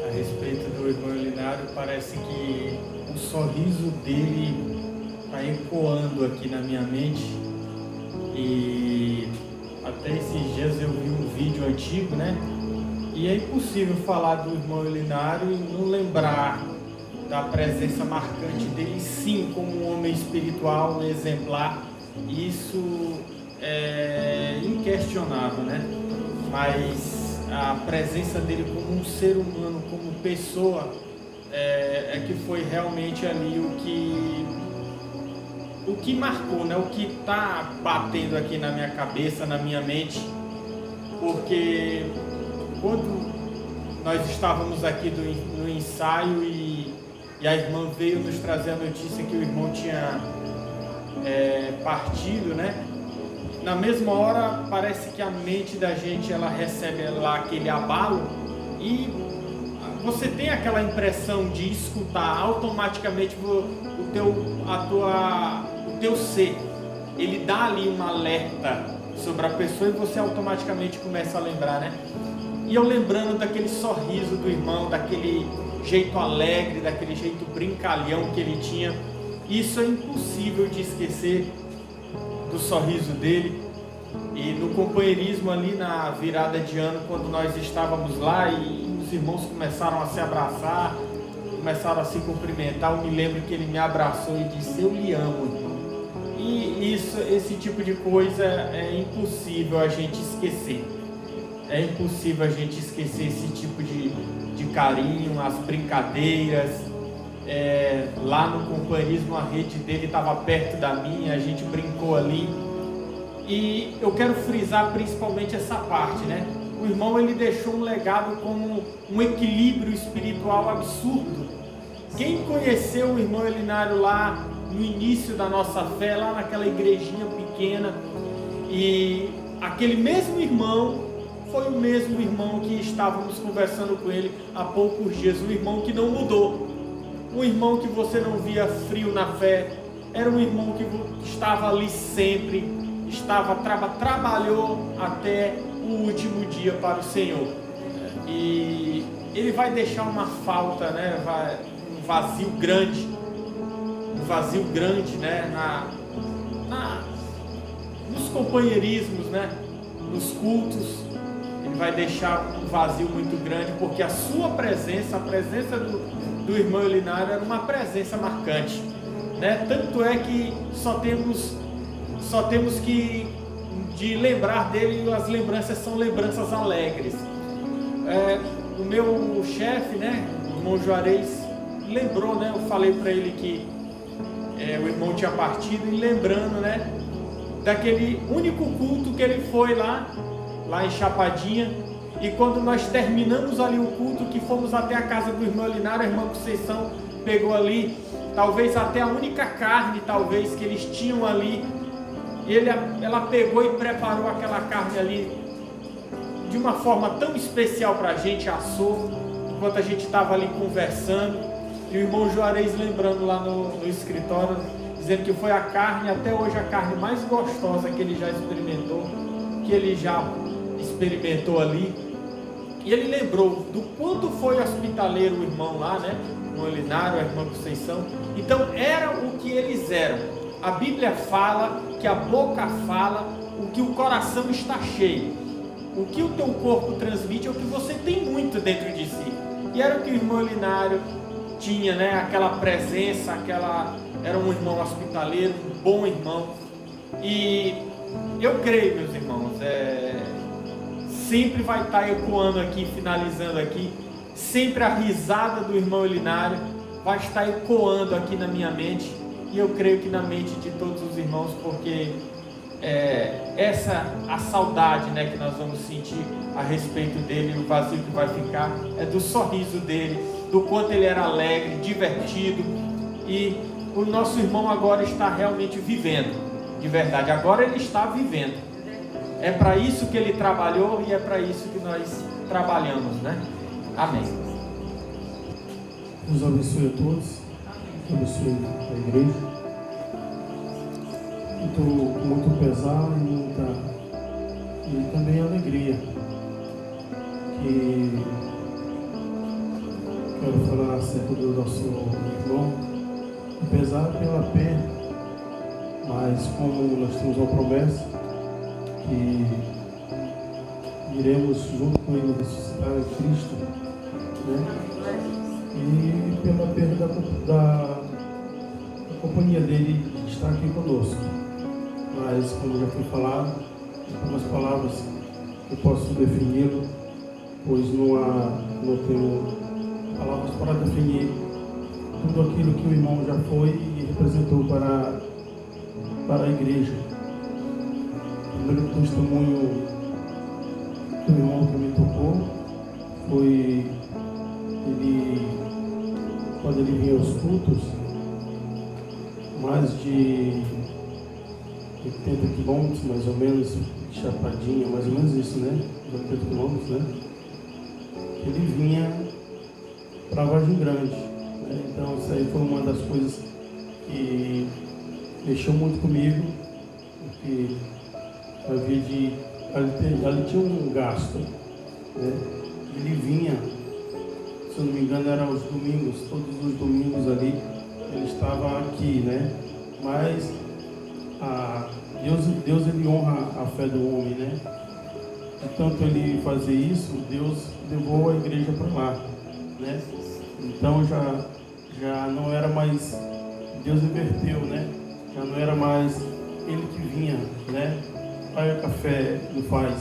A respeito do irmão Elinário, parece que o sorriso dele está ecoando aqui na minha mente. E até esses dias eu vi um vídeo antigo, né? E é impossível falar do irmão Elinário e não lembrar da presença marcante dele, sim, como um homem espiritual, um exemplar. Isso é inquestionável, né? Mas a presença dele como um ser humano, como pessoa, é que foi realmente ali o que marcou, né? O que está batendo aqui na minha cabeça, na minha mente, porque quando nós estávamos aqui no ensaio e a irmã veio nos trazer a notícia que o irmão tinha partido, né? Na mesma hora parece que a mente da gente ela recebe lá aquele abalo e você tem aquela impressão de escutar automaticamente o teu ser, ele dá ali um alerta sobre a pessoa e você automaticamente começa a lembrar, né? E eu lembrando daquele sorriso do irmão, daquele jeito alegre, daquele jeito brincalhão que ele tinha, isso é impossível de esquecer do sorriso dele. E no companheirismo ali na virada de ano, quando nós estávamos lá e os irmãos começaram a se abraçar, começaram a se cumprimentar, eu me lembro que ele me abraçou e disse: eu lhe amo, irmão. E esse tipo de coisa é impossível a gente esquecer. É impossível a gente esquecer esse tipo de carinho, as brincadeiras. Lá no companheirismo a rede dele estava perto da minha, a gente brincou ali. E eu quero frisar principalmente essa parte, né? O irmão ele deixou um legado como um equilíbrio espiritual absurdo. Quem conheceu o irmão Elinário lá no início da nossa fé, lá naquela igrejinha pequena, e aquele mesmo irmão foi o mesmo irmão que estávamos conversando com ele há poucos dias, um irmão que não mudou, um irmão que você não via frio na fé, era um irmão que estava ali sempre, trabalhou até o último dia para o Senhor. E ele vai deixar uma falta, né? Um vazio grande, né? Nos companheirismos, né? Nos cultos, ele vai deixar um vazio muito grande, porque a sua presença, a presença do irmão Elinário era uma presença marcante, né? Tanto é que só temos que de lembrar dele, as lembranças são lembranças alegres. O meu chefe, né, o irmão Juarez, lembrou, né, eu falei para ele que o irmão tinha partido, e lembrando, né, daquele único culto que ele foi lá em Chapadinha, e quando nós terminamos ali o culto, que fomos até a casa do irmão Elinário, a irmã Conceição pegou ali, talvez até a única carne, talvez, que eles tinham ali, e ela pegou e preparou aquela carne ali de uma forma tão especial para a gente, assou, enquanto a gente estava ali conversando, e o irmão Juarez lembrando lá no escritório, dizendo que foi a carne, até hoje a carne mais gostosa que ele já experimentou ali, e ele lembrou do quanto foi hospitaleiro o irmão lá, né, o Elinário, a irmã Conceição. Então era o que eles eram. A Bíblia fala que a boca fala o que o coração está cheio. O que o teu corpo transmite é o que você tem muito dentro de si. E era o que o irmão Elinário tinha, né? Aquela presença, era um irmão hospitaleiro, um bom irmão. E eu creio, meus irmãos, sempre vai estar ecoando aqui, finalizando aqui, sempre a risada do irmão Elinário vai estar ecoando aqui na minha mente. E eu creio que na mente de todos os irmãos, porque a saudade, né, que nós vamos sentir a respeito dele, o vazio que vai ficar, é do sorriso dele, do quanto ele era alegre, divertido, e o nosso irmão agora está realmente vivendo, de verdade. Agora ele está vivendo. É para isso que ele trabalhou e é para isso que nós trabalhamos, né? Amém. Deus abençoe a todos, abençoe a igreja. Com muito pesar e também alegria. Que quero falar acerca do nosso irmão, pesar pela perda, mas como nós temos uma promessa que iremos junto com ele ressuscitar em Cristo, né? E pela perda da companhia dele de estar aqui conosco. Mas, como já foi falado, algumas palavras eu posso defini-lo, pois não tenho palavras para definir tudo aquilo que o irmão já foi e representou para a igreja. O primeiro testemunho do irmão que me tocou foi quando ele vinha aos cultos, mais de 80 quilômetros, mais ou menos, de Chapadinha, mais ou menos isso, né? 80 quilômetros, né? Ele vinha para Vargem Grande, né? Então, isso aí foi uma das coisas que mexeu muito comigo, porque ali tinha um gasto, né? Ele vinha, se eu não me engano, era aos domingos, todos os domingos ali, ele estava aqui, né? Mas Deus ele honra a fé do homem, né? E tanto ele fazer isso, Deus levou a igreja para lá, né? Então já não era mais, Deus inverteu, né? Já não era mais ele que vinha, né? Pai, o café não faz.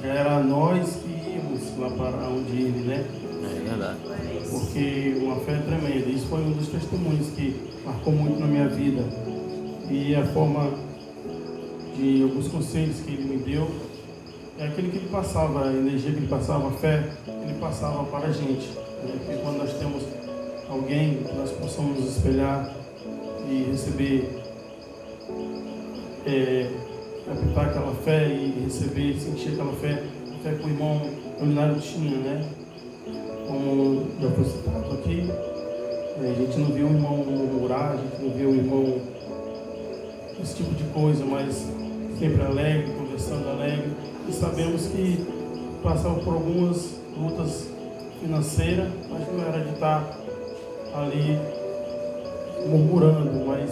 Já era nós que íamos lá para onde ele, né? É verdade. Porque uma fé tremenda. Isso foi um dos testemunhos que marcou muito na minha vida. E a forma de alguns conselhos que ele me deu é aquele que ele passava, a energia que ele passava, a fé, ele passava para a gente. Né? Porque quando nós temos alguém que nós possamos nos espelhar e receber, captar aquela fé e receber, sentir aquela fé, a fé que o irmão Leonardo tinha, né? Como já foi citado aqui, a gente não viu o irmão murmurar, a gente não viu o irmão esse tipo de coisa, mas sempre alegre, conversando alegre, e sabemos que passava por algumas lutas financeiras, mas não era de estar ali murmurando, mas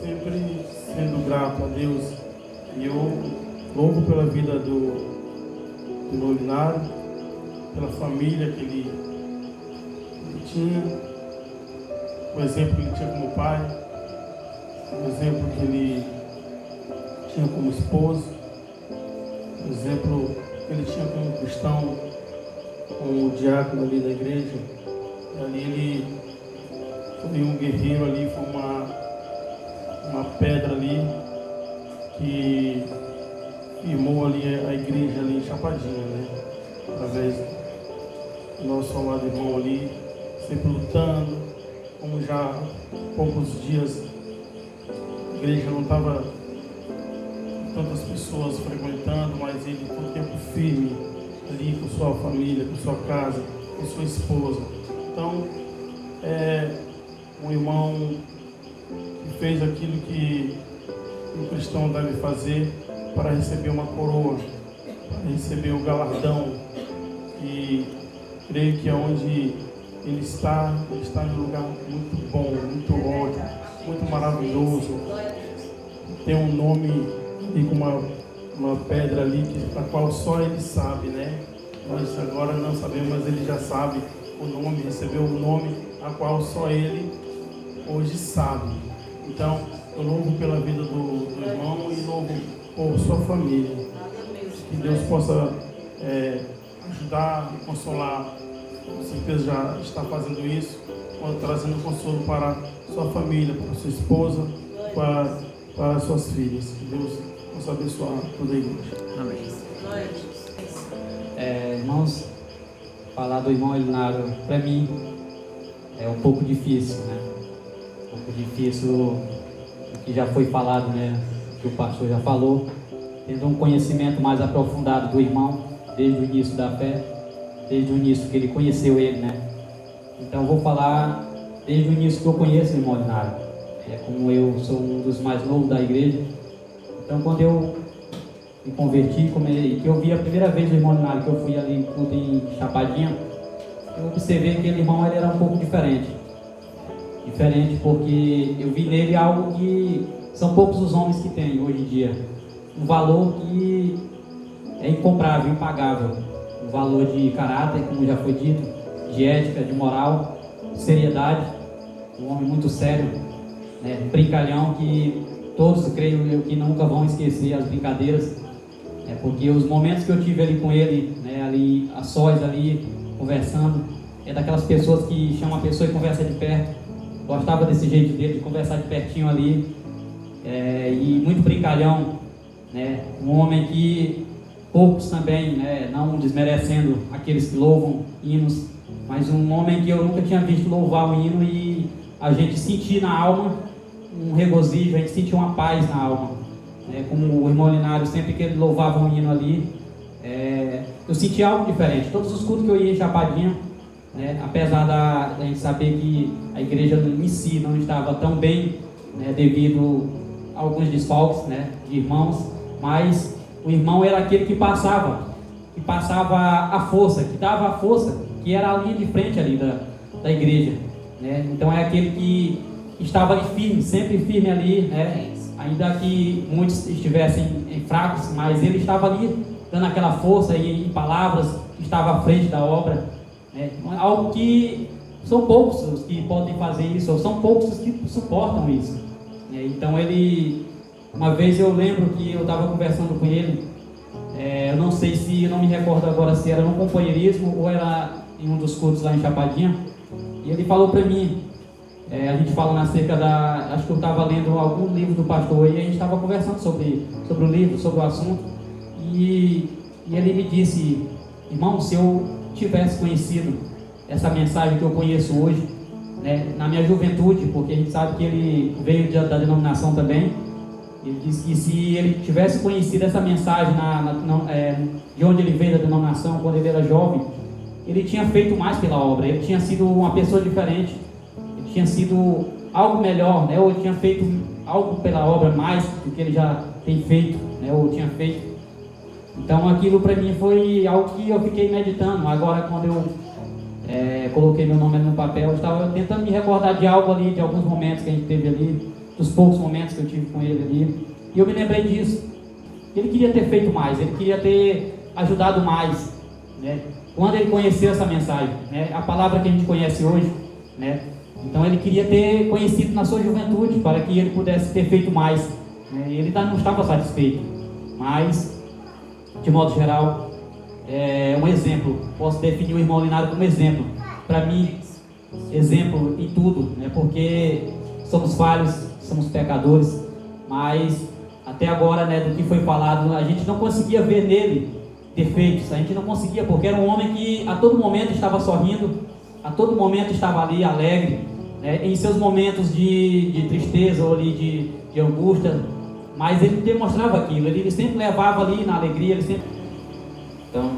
sempre sendo grato a Deus. E eu louvo pela vida do irmão Linário, pela família que ele tinha, o exemplo que ele tinha como pai, o exemplo que ele tinha como esposo, o exemplo que ele tinha como cristão, como diácono ali da igreja. E ali ele foi um guerreiro ali, foi uma pedra ali que firmou ali a igreja ali em Chapadinha, né? Através do nosso amado irmão ali, sempre lutando, como já há poucos dias a igreja não estava com tantas pessoas frequentando, mas ele todo o tempo firme ali com sua família, com sua casa, com sua esposa. Então, é um irmão que fez aquilo que um cristão deve fazer para receber uma coroa, para receber o galardão. E creio que onde ele está em um lugar muito bom, muito ótimo, muito maravilhoso. Tem um nome e com uma pedra ali a qual só ele sabe, né? Nós agora não sabemos, mas ele já sabe o nome, recebeu o nome a qual só ele hoje sabe. Então, eu louvo pela vida do irmão e louvo por sua família. Que Deus possa ajudar e consolar. Com certeza já está fazendo isso, trazendo consolo para sua família, para sua esposa, para suas filhas. Que Deus possa abençoar toda a igreja. Amém. Irmãos, falar do irmão Elinário, para mim, é um pouco difícil, né? um pouco difícil o que já foi falado, né? Que o pastor já falou, tendo um conhecimento mais aprofundado do irmão, desde o início da fé, desde o início que ele conheceu ele, né? Então eu vou falar desde o início que eu conheço o irmão Linário. Como eu sou um dos mais novos da igreja, então quando eu me converti, que eu vi a primeira vez o irmão Linário, que eu fui ali em Chapadinha, eu observei que aquele irmão ele era um pouco diferente. Diferente porque eu vi nele algo que são poucos os homens que têm hoje em dia. Um valor que é incomprável, impagável. Um valor de caráter, como já foi dito, de ética, de moral, de seriedade. Um homem muito sério, né? Brincalhão, que todos, creio eu, que nunca vão esquecer as brincadeiras. Porque os momentos que eu tive ali com ele, né, ali a sós, ali, conversando, é daquelas pessoas que chamam a pessoa e conversa de perto. Gostava desse jeito dele, de conversar de pertinho ali. E muito brincalhão, né? Um homem que poucos também, né, não desmerecendo aqueles que louvam hinos, mas um homem que eu nunca tinha visto louvar o hino e a gente sentir na alma um regozijo, a gente sentir uma paz na alma, né? Como o irmão Linário, sempre que ele louvava um hino ali, eu sentia algo diferente. Todos os cultos que eu ia em Chapadinha, né, apesar da gente saber que a igreja em si não estava tão bem, né, devido a alguns desfalques, né, de irmãos, mas o irmão era aquele que passava a força, que dava a força, que era a linha de frente ali da igreja, né? Então é aquele que estava ali firme, sempre firme ali, né? Ainda que muitos estivessem fracos, mas ele estava ali dando aquela força e em palavras, estava à frente da obra, né? Algo que são poucos os que podem fazer isso, ou são poucos os que suportam isso, né? Então ele, uma vez eu lembro que eu estava conversando com ele, eu não sei se, eu não me recordo agora se era no companheirismo ou era em um dos cultos lá em Chapadinha, e ele falou para mim, a gente falando acerca acho que eu estava lendo algum livro do pastor e a gente estava conversando sobre o livro, sobre o assunto, e ele me disse: irmão, se eu tivesse conhecido essa mensagem que eu conheço hoje, né, na minha juventude, porque a gente sabe que ele veio da denominação também, ele disse que se ele tivesse conhecido essa mensagem de onde ele veio da denominação, quando ele era jovem, ele tinha feito mais pela obra, ele tinha sido uma pessoa diferente, ele tinha sido algo melhor, né, ou tinha feito algo pela obra mais do que ele já tem feito, né, ou tinha feito. Então aquilo para mim foi algo que eu fiquei meditando. Agora, quando eu coloquei meu nome no papel, eu estava tentando me recordar de algo ali, de alguns momentos que a gente teve ali, dos poucos momentos que eu tive com ele ali, e eu me lembrei disso. Ele queria ter feito mais, ele queria ter ajudado mais, né? Quando ele conheceu essa mensagem, né? A palavra que a gente conhece hoje, né? Então ele queria ter conhecido na sua juventude, para que ele pudesse ter feito mais, né? Ele ainda não estava satisfeito, mas de modo geral, um exemplo. Posso definir o irmão Linário como exemplo. Para mim, exemplo em tudo, né? Porque somos falhos, somos pecadores, mas até agora, né, do que foi falado, a gente não conseguia ver nele defeitos, a gente não conseguia, porque era um homem que a todo momento estava sorrindo, a todo momento estava ali alegre, né, em seus momentos de tristeza ou ali de angústia, mas ele demonstrava aquilo, ele sempre levava ali na alegria, ele sempre... Então,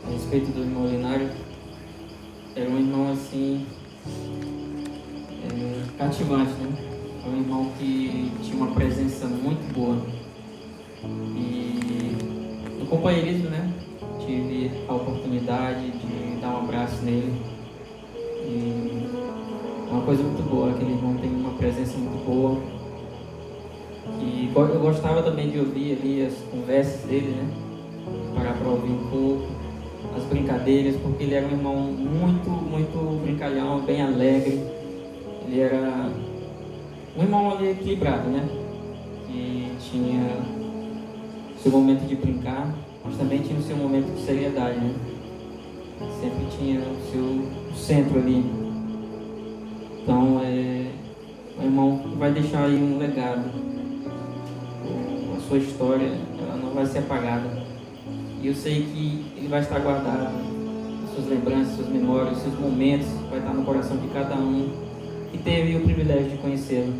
a respeito do irmão Linário, era um irmão assim, cativante, né? Um irmão que tinha uma presença muito boa. E no companheirismo, né, tive a oportunidade de dar um abraço nele. E é uma coisa muito boa, aquele irmão tem uma presença muito boa. E eu gostava também de ouvir ali as conversas dele, né? Parar para ouvir um pouco, as brincadeiras, porque ele era um irmão muito, muito brincalhão, bem alegre. Ele era um irmão ali equilibrado, né? Que tinha seu momento de brincar, mas também tinha o seu momento de seriedade, né? Sempre tinha o seu centro ali. Então, o irmão vai deixar aí um legado. A sua história, ela não vai ser apagada. E eu sei que ele vai estar guardado nas suas lembranças, suas memórias, seus momentos, vai estar no coração de cada um que teve o privilégio de conhecê-lo.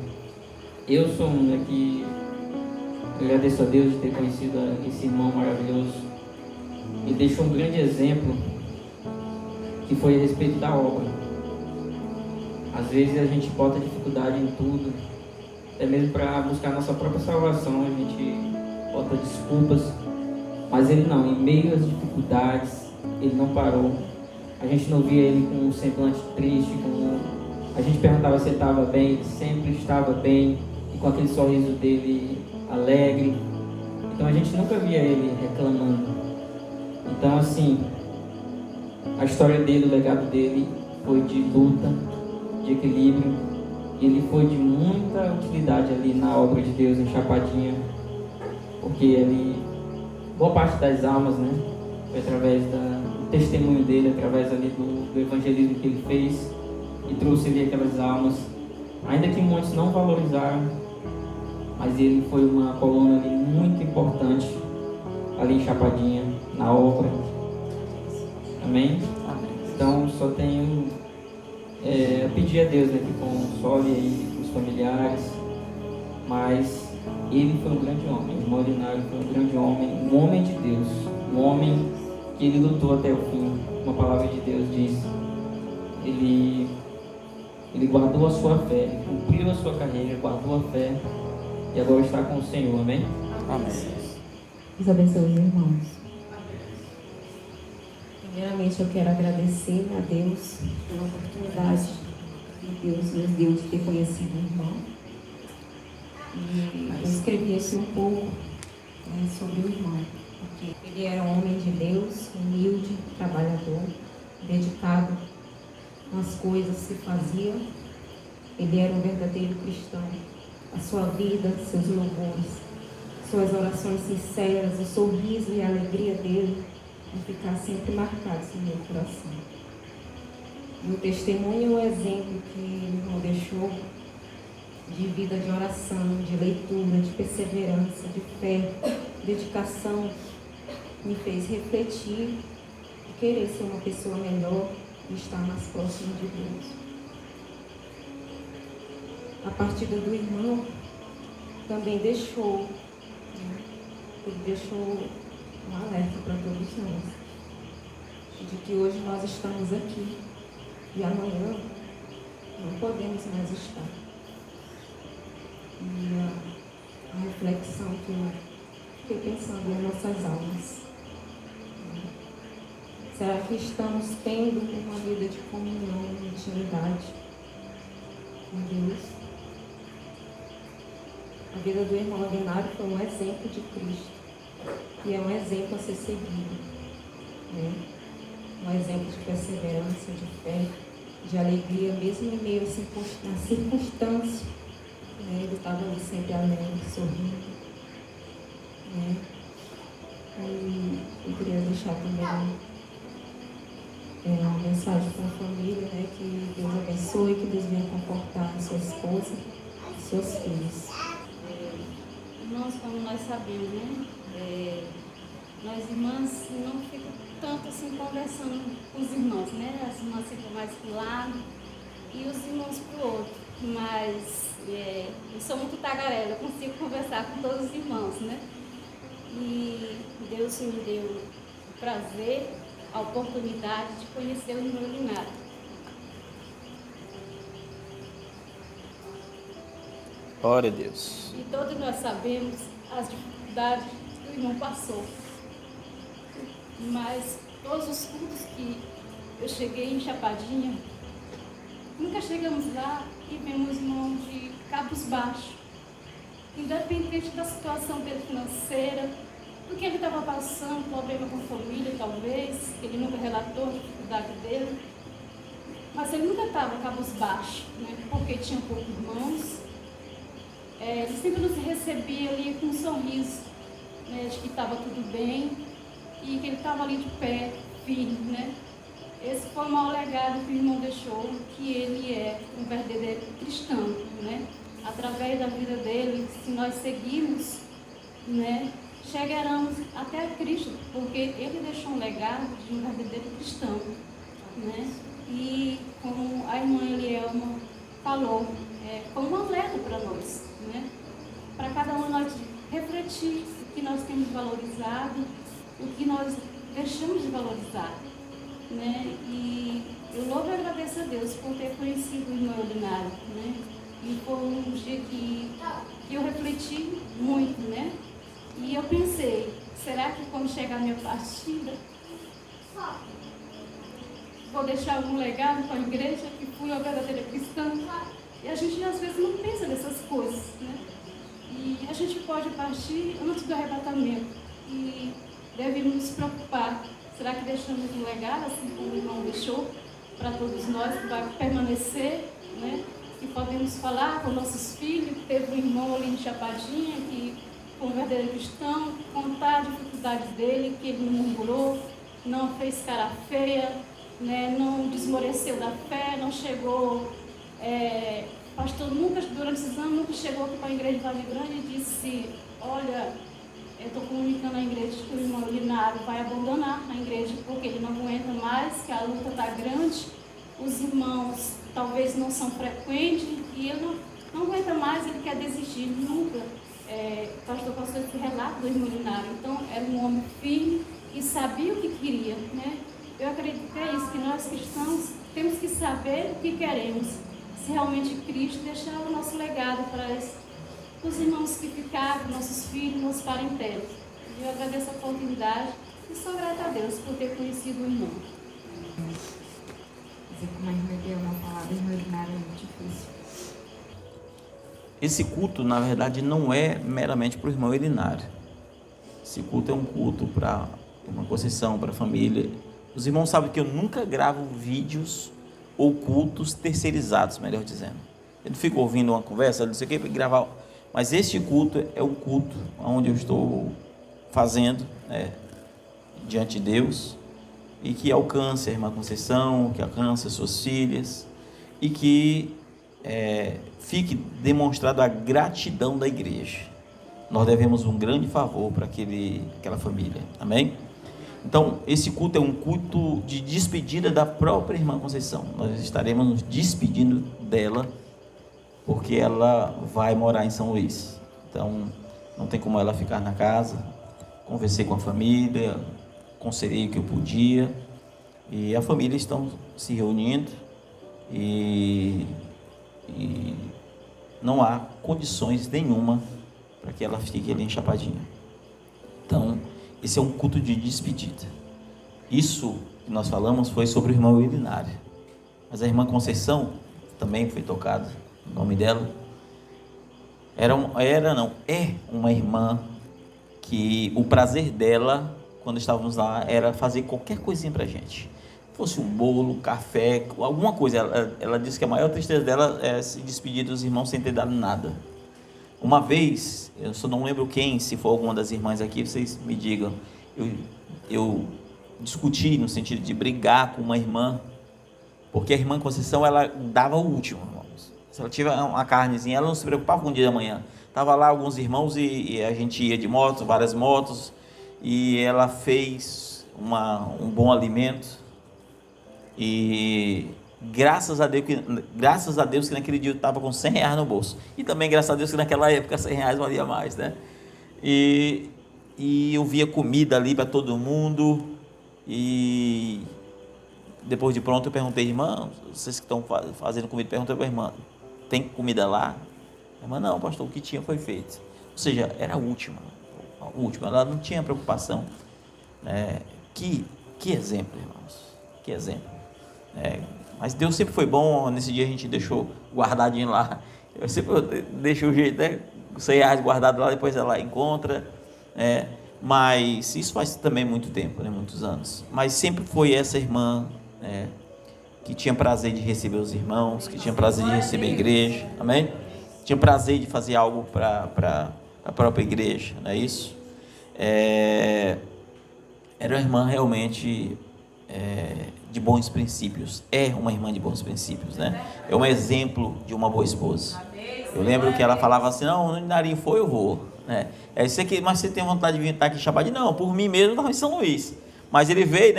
Eu sou um que agradeço a Deus de ter conhecido esse irmão maravilhoso. Ele deixou um grande exemplo, que foi a respeito da obra. Às vezes a gente bota dificuldade em tudo, até mesmo para buscar nossa própria salvação, a gente bota desculpas, mas ele não, em meio às dificuldades, ele não parou. A gente não via ele com um semblante triste, a gente perguntava se ele estava bem, ele sempre estava bem, e com aquele sorriso dele alegre. Então a gente nunca via ele reclamando. Então assim, a história dele, o legado dele foi de luta, de equilíbrio. Ele foi de muita utilidade ali na obra de Deus em Chapadinha, porque ele, boa parte das almas, né, foi através do testemunho dele, através ali do evangelismo que ele fez, e trouxe ali aquelas almas, ainda que muitos não valorizaram, mas ele foi uma coluna ali muito importante ali em Chapadinha, na obra. Amém? Então só tenho a pedir a Deus, né, que console aí os familiares, mas ele foi um grande homem, o irmão Linário foi um grande homem, um homem de Deus, um homem que ele lutou até o fim. Uma palavra de Deus diz, ele guardou a sua fé, ele cumpriu a sua carreira, guardou a fé e agora está com o Senhor. Amém? Amém. Deus abençoe os irmãos. Primeiramente, eu quero agradecer a Deus pela oportunidade que Deus nos deu de ter conhecido o irmão. E eu escrevi aqui um pouco sobre o irmão, porque ele era um homem de Deus, humilde, trabalhador, dedicado nas coisas que fazia. Ele era um verdadeiro cristão. A sua vida, seus louvores, suas orações sinceras, o sorriso e a alegria dele vão ficar sempre marcados no meu coração. E o testemunho e o exemplo que o irmão deixou de vida de oração, de leitura, de perseverança, de fé, dedicação, me fez refletir e querer ser uma pessoa melhor e estar mais próxima de Deus. A partida do irmão também deixou, ele deixou um alerta para todos nós, de que hoje nós estamos aqui e amanhã não podemos mais estar. E a reflexão que eu fiquei pensando em nossas almas. Será que estamos tendo uma vida de comunhão, de intimidade com Deus? A vida do irmão Linário foi um exemplo de Cristo. E é um exemplo a ser seguido, né? Um exemplo de perseverança, de fé, de alegria, mesmo em meio à circunstância, né? Ele estava ali sempre alegre, sorrindo, né? E eu queria deixar também uma mensagem para a família, né? Que Deus abençoe, que Deus venha confortar a sua esposa e seus filhos. Irmãos, como nós sabemos, né? Nós irmãs não ficam tanto assim conversando com os irmãos, né? As irmãs ficam mais para o lado e os irmãos para o outro. Mas eu sou muito tagarela, eu consigo conversar com todos os irmãos, né? E Deus me deu o prazer, a oportunidade de conhecer o irmão Linário. Glória a Deus. E todos nós sabemos as dificuldades que o irmão passou. Mas todos os cultos que eu cheguei em Chapadinha, nunca chegamos lá e vemos o irmão de cabos baixos. Independente da situação dele financeira, do que ele estava passando, problema com a família talvez, ele nunca relatou a dificuldade dele. Mas ele nunca estava cabos baixos, né? Porque tinha poucos irmãos. Ele sempre nos recebia ali com um sorriso, né, de que estava tudo bem e que ele estava ali de pé, firme, né? Esse foi o maior legado que o irmão deixou, que ele é um verdadeiro cristão, né? Através da vida dele, se nós seguirmos, né, chegaremos até a Cristo, porque ele deixou um legado de um verdadeiro cristão. né? E como a irmã Elielma falou, como um alerta para nós, né? Para cada um de nós refletir o que nós temos valorizado, o que nós deixamos de valorizar, né? E eu louvo e agradeço a Deus por ter conhecido o irmão Eulinário, né? E foi um dia que eu refleti muito, né? E eu pensei, será que quando chegar a minha partida, vou deixar algum legado para a igreja, que fui uma verdadeira cristã? E a gente às vezes não pensa nessas coisas, né? E a gente pode partir antes do arrebatamento e devemos nos preocupar. Será que deixamos um legado, assim como o irmão deixou, para todos nós, que vai permanecer, né? E podemos falar com nossos filhos, que teve um irmão ali em Chapadinha, que foi um verdadeiro cristão, contar a dificuldade dele, que ele não murmurou, não fez cara feia, né? Não desmoreceu da fé, não chegou... pastor nunca, durante esses anos, nunca chegou aqui para a igreja de Vargem Grande e disse, olha, eu estou comunicando à igreja que o irmão Linário vai abandonar a igreja porque ele não aguenta mais, que a luta está grande, os irmãos talvez não são frequentes e ele não aguenta mais, ele quer desistir. Nunca. Pastor passou esse relato do irmão Linário. Então, era um homem firme e sabia o que queria, né? Eu acredito que é isso, que nós cristãos temos que saber o que queremos. Se realmente Cristo deixar o nosso legado para os irmãos que ficaram, nossos filhos, nossos parentelos. Eu agradeço a oportunidade e sou grata a Deus por ter conhecido o irmão. Dizer como a irmã deu uma palavra, irmã Linário, é muito difícil. Esse culto, na verdade, não é meramente para o irmão Elinário. Esse culto é um culto para uma Conceição, para a família. Os irmãos sabem que eu nunca gravo vídeos ou cultos terceirizados, melhor dizendo. Eu não fico ouvindo uma conversa, não sei o que, gravar. Mas este culto é o culto onde eu estou fazendo diante de Deus e que alcance a irmã Conceição, que alcance as suas filhas e que fique demonstrado a gratidão da igreja. Nós devemos um grande favor para aquela família. Amém? Então, esse culto é um culto de despedida da própria irmã Conceição. Nós estaremos nos despedindo dela, porque ela vai morar em São Luís. Então, não tem como ela ficar na casa. Conversei com a família, aconselhei o que eu podia, e a família estão se reunindo, e não há condições nenhuma para que ela fique ali em Chapadinha. Então, esse é um culto de despedida. Isso que nós falamos foi sobre o irmão Elinário. Mas a irmã Conceição também foi tocada, o nome dela. É uma irmã que o prazer dela, quando estávamos lá, era fazer qualquer coisinha pra gente. Fosse um bolo, café, alguma coisa. Ela disse que a maior tristeza dela é se despedir dos irmãos sem ter dado nada. Uma vez, eu só não lembro quem, se for alguma das irmãs aqui, vocês me digam, eu discuti no sentido de brigar com uma irmã, porque a irmã Conceição, ela dava o último, irmãos. Se ela tiver uma carnezinha, ela não se preocupava com o dia da manhã. Estava lá alguns irmãos e a gente ia de motos, várias motos, e ela fez um bom alimento, e graças a Deus que naquele dia eu estava com R$100 no bolso, e também graças a Deus que naquela época R$100 valia mais, né? E eu via comida ali para todo mundo, e depois de pronto eu perguntei, irmã, vocês que estão fazendo comida, perguntei para a irmã, tem comida lá? A irmã, não, pastor, o que tinha foi feito. Ou seja, era a última, ela não tinha preocupação. Que exemplo, irmãos, que exemplo. Mas Deus sempre foi bom. Nesse dia a gente deixou guardadinho lá, eu sempre deixo o jeito, R$100 guardado lá, depois ela encontra, mas isso faz também muito tempo, muitos anos, mas sempre foi essa irmã, que tinha prazer de receber os irmãos, que tinha prazer de receber a igreja, amém? Tinha prazer de fazer algo para a própria igreja, não é isso? Era uma irmã realmente de bons princípios, é uma irmã de bons princípios, né? É um exemplo de uma boa esposa. Eu lembro que ela falava assim, não, o Narinho foi, eu vou, mas você tem vontade de vir estar aqui em Chapadinha? Não, por mim mesmo eu estava em São Luís, mas ele veio,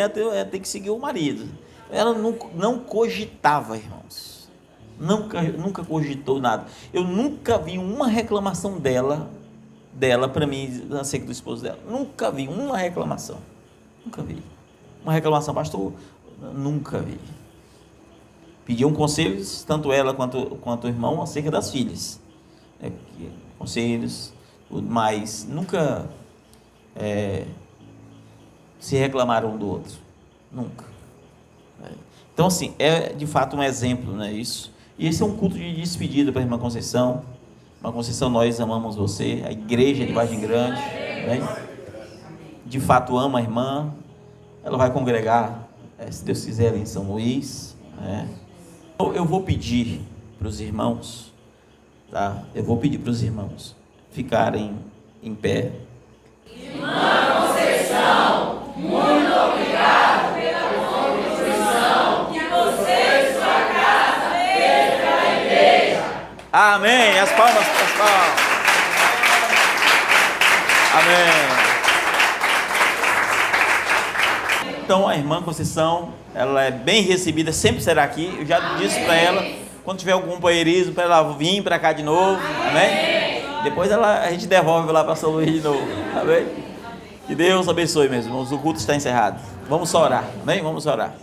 tem que seguir o marido. Ela não cogitava, irmãos. Nunca cogitou nada. Eu nunca vi uma reclamação dela para mim, acerca do esposo dela. Nunca vi uma reclamação. Nunca vi. Uma reclamação, pastor, nunca vi. Pediam conselhos, tanto ela quanto o irmão, acerca das filhas. Conselhos, mas nunca se reclamaram um do outro. Nunca. Então, assim, é de fato um exemplo, não é isso? E esse é um culto de despedida para a irmã Conceição. Irmã Conceição, nós amamos você, a igreja de Vargem Grande, né? De fato ama a irmã. Ela vai congregar, se Deus quiser, em São Luís, né? Eu vou pedir para os irmãos, tá? Eu vou pedir para os irmãos ficarem em pé. Irmã Conceição, muito obrigado pela contribuição que você e sua casa fez pela igreja. Amém. As palmas, as palmas. Amém. Então, a irmã Conceição, ela é bem recebida, sempre será aqui. Eu já disse para ela, quando tiver algum companheirismo, para ela vir para cá de novo. Amém? Depois a gente devolve lá para São Luís de novo. Amém? Que Deus abençoe, meus irmãos. O culto está encerrado. Vamos orar. Amém? Vamos orar.